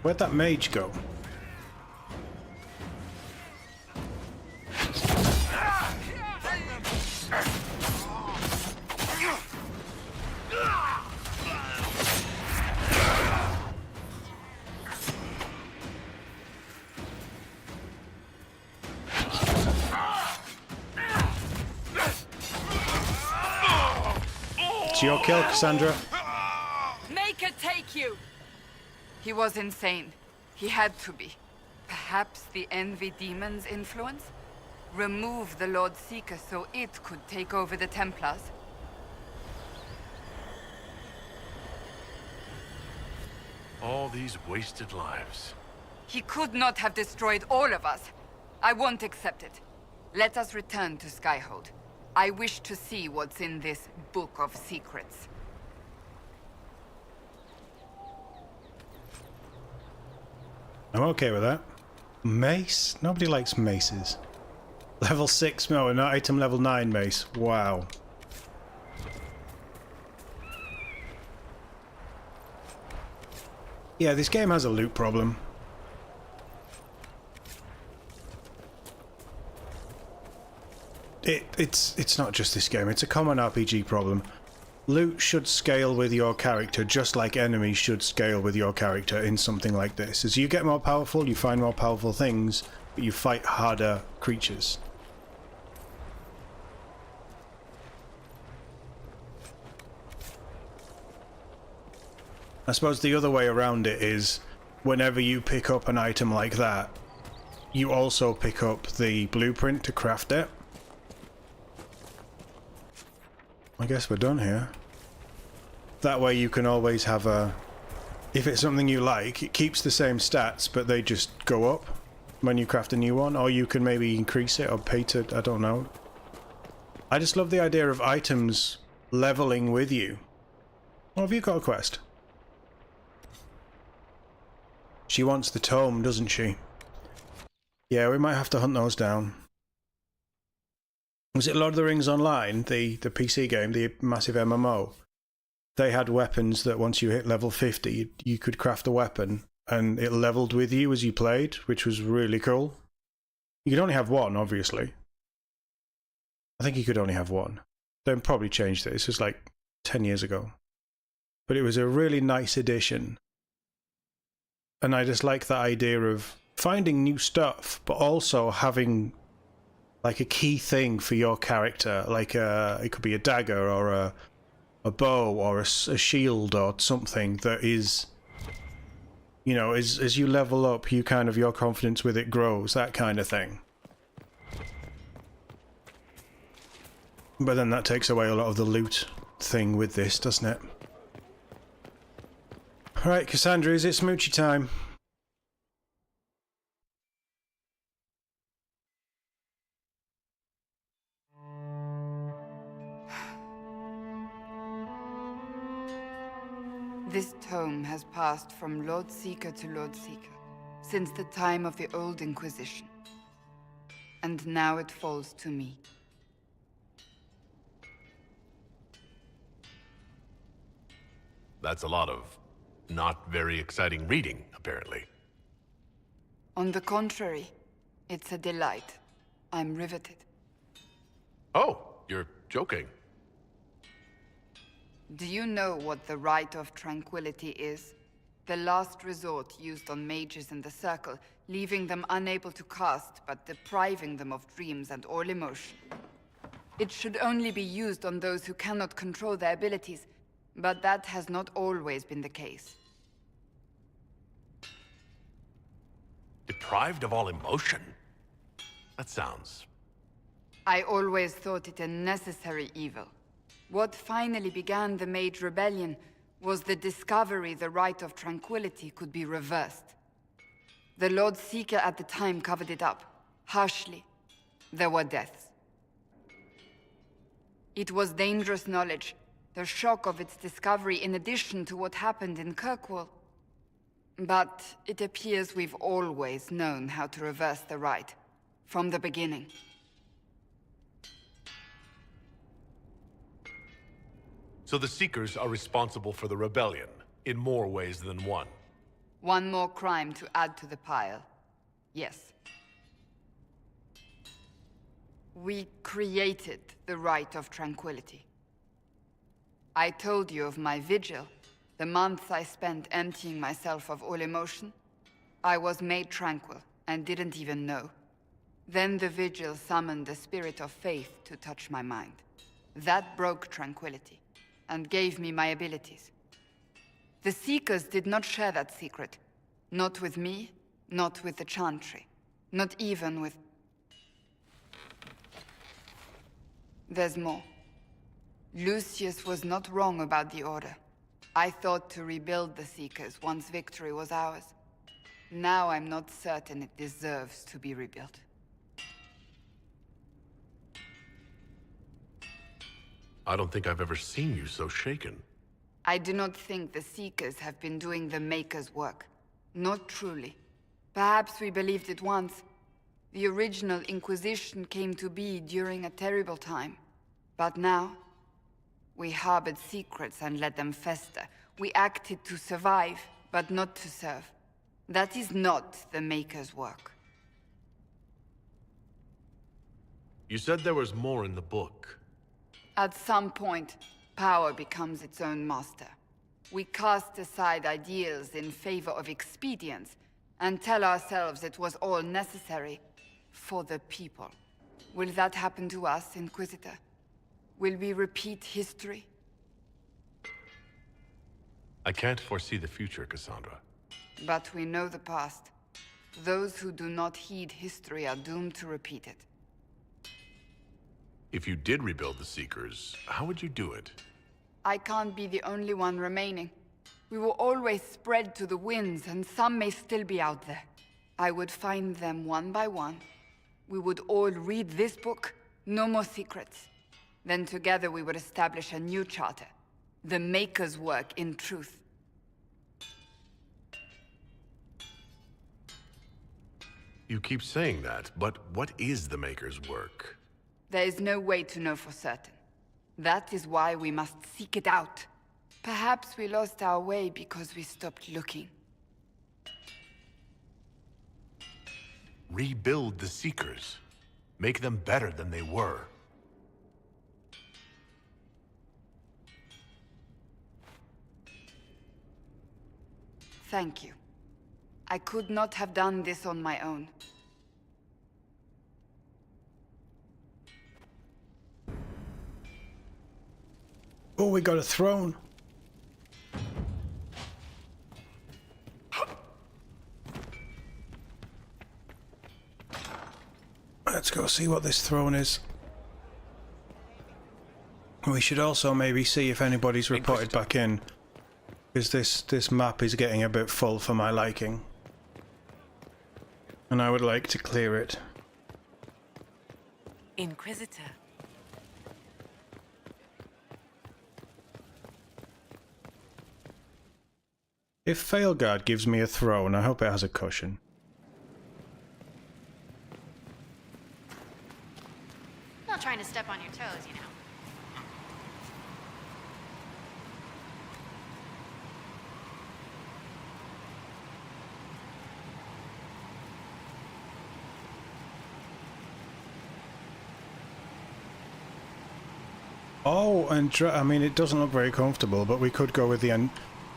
Where'd that mage go? It's your kill, Cassandra. Make it take you! He was insane. He had to be. Perhaps the Envy Demon's influence? Remove the Lord Seeker so it could take over the Templars? All these wasted lives. He could not have destroyed all of us. I won't accept it. Let us return to Skyhold. I wish to see what's in this Book of Secrets. I'm okay with that. Mace? Nobody likes maces. Level 6, no, an item level 9 mace. Wow. Yeah, this game has a loot problem. It's not just this game, it's a common RPG problem. Loot should scale with your character just like enemies should scale with your character in something like this. As you get more powerful, you find more powerful things, but you fight harder creatures. I suppose the other way around it is, whenever you pick up an item like that, you also pick up the blueprint to craft it. I guess we're done here. That way you can always have a... If it's something you like, it keeps the same stats, but they just go up when you craft a new one, or you can maybe increase it or pay to... I don't know. I just love the idea of items leveling with you. Oh, have you got a quest? She wants the tome, doesn't she? Yeah, we might have to hunt those down. Was it Lord of the Rings Online, the PC game, the massive MMO? They had weapons that once you hit level 50, you could craft a weapon, and it leveled with you as you played, which was really cool. You could only have one, obviously. I think you could only have one. They probably changed it. This was like 10 years ago. But it was a really nice addition. And I just like the idea of finding new stuff, but also having like a key thing for your character. Like it could be a dagger or a bow or a shield or something that is, you know, as you level up, you kind of, your confidence with it grows, that kind of thing. But then that takes away a lot of the loot thing with this, doesn't it? Alright, Cassandra, is it smoochy time? This tome has passed from Lord Seeker to Lord Seeker since the time of the Old Inquisition. And now it falls to me. That's a lot of not very exciting reading, apparently. On the contrary, it's a delight. I'm riveted. Oh, you're joking. Do you know what the Rite of Tranquility is? The last resort used on mages in the Circle, leaving them unable to cast, but depriving them of dreams and all emotion. It should only be used on those who cannot control their abilities, but that has not always been the case. Deprived of all emotion? That sounds... I always thought it a necessary evil. What finally began the Mage Rebellion was the discovery the Rite of Tranquility could be reversed. The Lord Seeker at the time covered it up, harshly. There were deaths. It was dangerous knowledge, the shock of its discovery in addition to what happened in Kirkwall. But it appears we've always known how to reverse the Rite, from the beginning. So the Seekers are responsible for the rebellion, in more ways than one. One more crime to add to the pile. Yes. We created the right of tranquility. I told you of my vigil, the month I spent emptying myself of all emotion. I was made tranquil and didn't even know. Then the vigil summoned the spirit of faith to touch my mind. That broke tranquility and gave me my abilities. The Seekers did not share that secret. Not with me, not with the Chantry, not even with... There's more. Lucius was not wrong about the Order. I thought to rebuild the Seekers once victory was ours. Now I'm not certain it deserves to be rebuilt. I don't think I've ever seen you so shaken. I do not think the Seekers have been doing the Maker's work. Not truly. Perhaps we believed it once. The original Inquisition came to be during a terrible time. But now, we harbored secrets and let them fester. We acted to survive, but not to serve. That is not the Maker's work. You said there was more in the book. At some point, power becomes its own master. We cast aside ideals in favor of expedience, and tell ourselves it was all necessary for the people. Will that happen to us, Inquisitor? Will we repeat history? I can't foresee the future, Cassandra. But we know the past. Those who do not heed history are doomed to repeat it. If you did rebuild the Seekers, how would you do it? I can't be the only one remaining. We will always spread to the winds, and some may still be out there. I would find them one by one. We would all read this book, no more secrets. Then together we would establish a new charter. The Maker's work in truth. You keep saying that, but what is the Maker's work? There is no way to know for certain. That is why we must seek it out. Perhaps we lost our way because we stopped looking. Rebuild the Seekers. Make them better than they were. Thank you. I could not have done this on my own. Oh, we got a throne. Let's go see what this throne is. We should also maybe see if anybody's reported back in, because this map is getting a bit full for my liking, and I would like to clear it. Inquisitor. If Veilguard gives me a throne, I hope it has a cushion. Not trying to step on your toes, you know. Oh, and I mean, it doesn't look very comfortable, but we could go with the...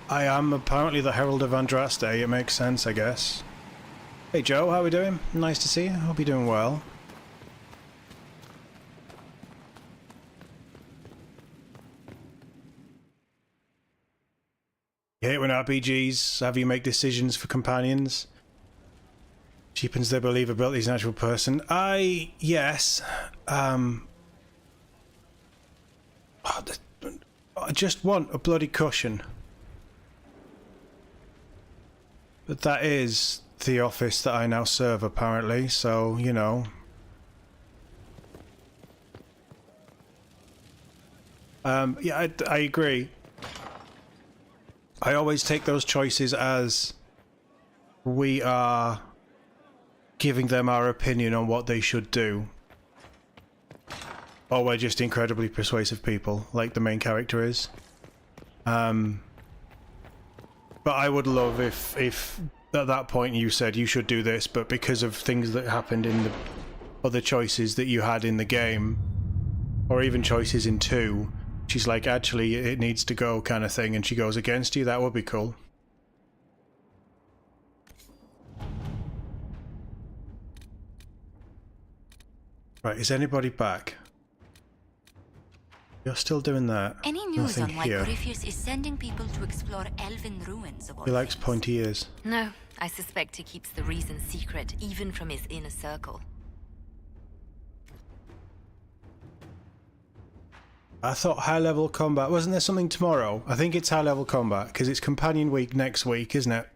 I am apparently the Herald of Andraste. It makes sense, I guess. Hey Joe, how are we doing? Nice to see you. Hope you're doing well. You hate when RPGs have you make decisions for companions. Cheapens their believability as an actual person. Yes. I just want a bloody cushion. But that is the office that I now serve, apparently, so, you know. Yeah, I agree. I always take those choices as we are giving them our opinion on what they should do. Or we're just incredibly persuasive people, like the main character is. But I would love if at that point you said you should do this, but because of things that happened in the other choices that you had in the game, or even choices in 2, she's like, actually, it needs to go kind of thing, and she goes against you, that would be cool. Right, is anybody back? You're still doing that. Any news Nothing on why here. Corypheus is sending people to explore elven ruins of all He likes things? pointy ears. No, I suspect he keeps the reason secret, even from his inner circle. I thought high-level combat... Wasn't there something tomorrow? I think it's high-level combat, because it's Companion Week next week, isn't it?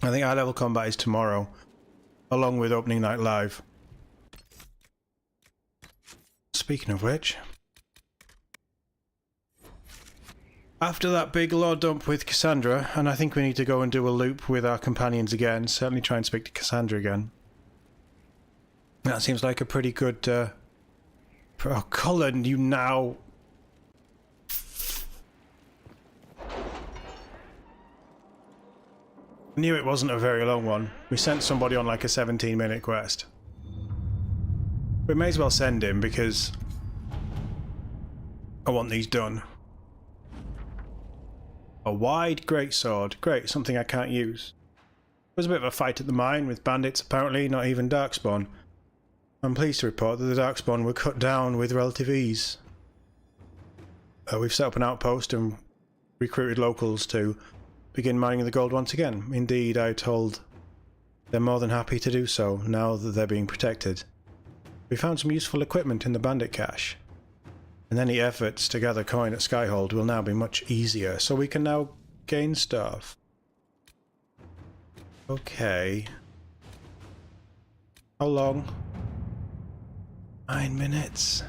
I think high-level combat is tomorrow, along with Opening Night Live. Speaking of which... After that big lore dump with Cassandra, and I think we need to go and do a loop with our companions again, certainly try and speak to Cassandra again. That seems like a pretty good... Oh, Cullen, you now... Knew it wasn't a very long one. We sent somebody on like a 17-minute quest. We may as well send him because I want these done. A wide greatsword. Great, something I can't use. There was a bit of a fight at the mine with bandits, apparently, not even Darkspawn. I'm pleased to report that the Darkspawn were cut down with relative ease. We've set up an outpost and recruited locals to begin mining the gold once again. Indeed, I told they're more than happy to do so, now that they're being protected. We found some useful equipment in the bandit cache, and any efforts to gather coin at Skyhold will now be much easier, so we can now gain stuff. Okay. How long? 9 minutes.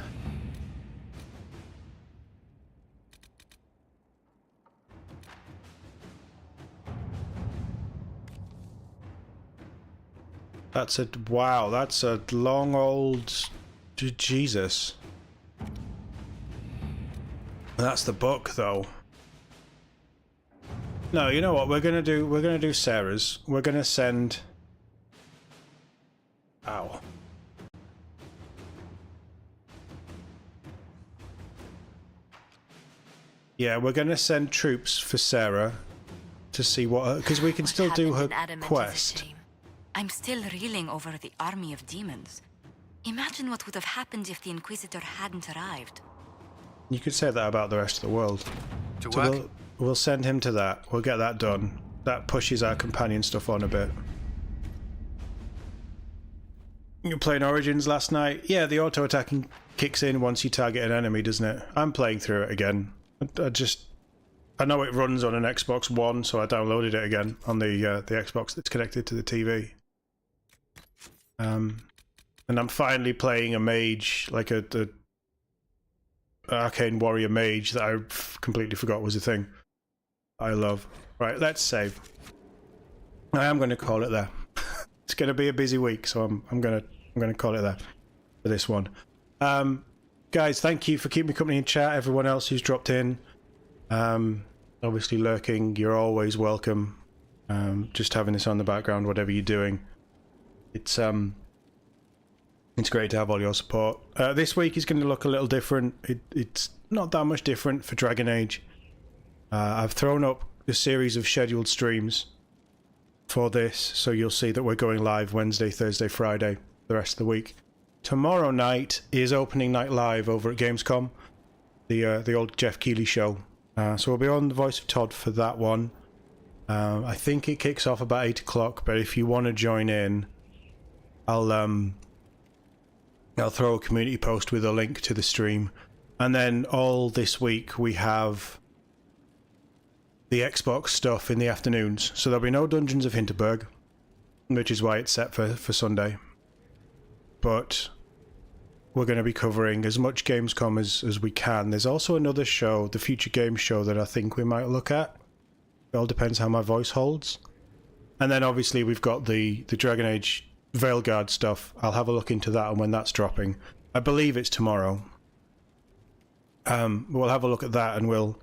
That's a... wow, that's a long old... Jesus. That's the book, though. No, you know what we're gonna do? We're gonna do Sarah's. We're gonna send... Ow. Yeah, we're gonna send troops for Sarah to see what... because we can still do her quest. I'm still reeling over the army of demons. Imagine what would have happened if the Inquisitor hadn't arrived. You could say that about the rest of the world. To So work? we'll send him to that. We'll get that done. That pushes our companion stuff on a bit. You were playing Origins last night? Yeah, the auto-attacking kicks in once you target an enemy, doesn't it? I'm playing through it again. I know it runs on an Xbox One, so I downloaded it again on the Xbox that's connected to the TV. And I'm finally playing a mage, like a Arcane Warrior mage that I completely forgot was a thing. I love. Right, let's save. I am going to call it there. It's going to be a busy week, so I'm going to call it there for this one. Guys, thank you for keeping me company in chat. Everyone else who's dropped in, obviously lurking, you're always welcome. Just having this on the background, whatever you're doing. It's great to have all your support. This week is going to look a little different. It's not that much different for Dragon Age. I've thrown up a series of scheduled streams for this, so you'll see that we're going live Wednesday, Thursday, Friday, the rest of the week. Tomorrow night is opening night live over at Gamescom, the old Jeff Keighley show. So we'll be on the Voice of TOD for that one. I think it kicks off about 8 o'clock, but if you want to join in, I'll throw a community post with a link to the stream. And then all this week we have the Xbox stuff in the afternoons. So there'll be no Dungeons of Hinterberg, which is why it's set for Sunday. But we're going to be covering as much Gamescom as we can. There's also another show, the Future Games show, that I think we might look at. It all depends how my voice holds. And then obviously we've got the Dragon Age Veilguard stuff. I'll have a look into that and when that's dropping. I believe it's tomorrow. We'll have a look at that and we'll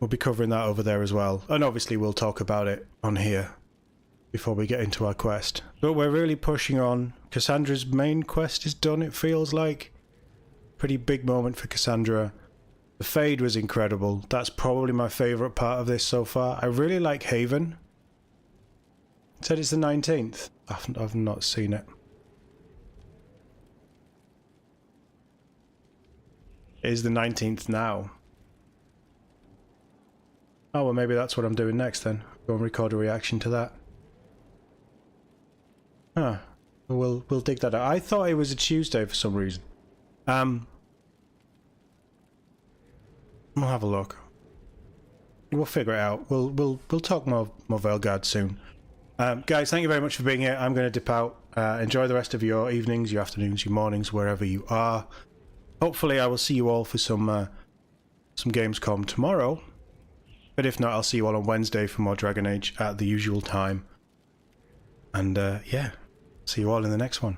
we'll be covering that over there as well. And obviously we'll talk about it on here before we get into our quest. But we're really pushing on. Cassandra's main quest is done, it feels like. Pretty big moment for Cassandra. The Fade was incredible. That's probably my favourite part of this so far. I really like Haven. It said it's the 19th. I've not seen it. It is the 19th now. Oh, well, maybe that's what I'm doing next then. Go and record a reaction to that. Huh. We'll dig that out. I thought it was a Tuesday for some reason. We'll have a look. We'll figure it out. We'll talk more Veilguard soon. Guys, thank you very much for being here. I'm going to dip out. Enjoy the rest of your evenings, your afternoons, your mornings, wherever you are. Hopefully, I will see you all for some Gamescom tomorrow. But if not, I'll see you all on Wednesday for more Dragon Age at the usual time. And yeah, see you all in the next one.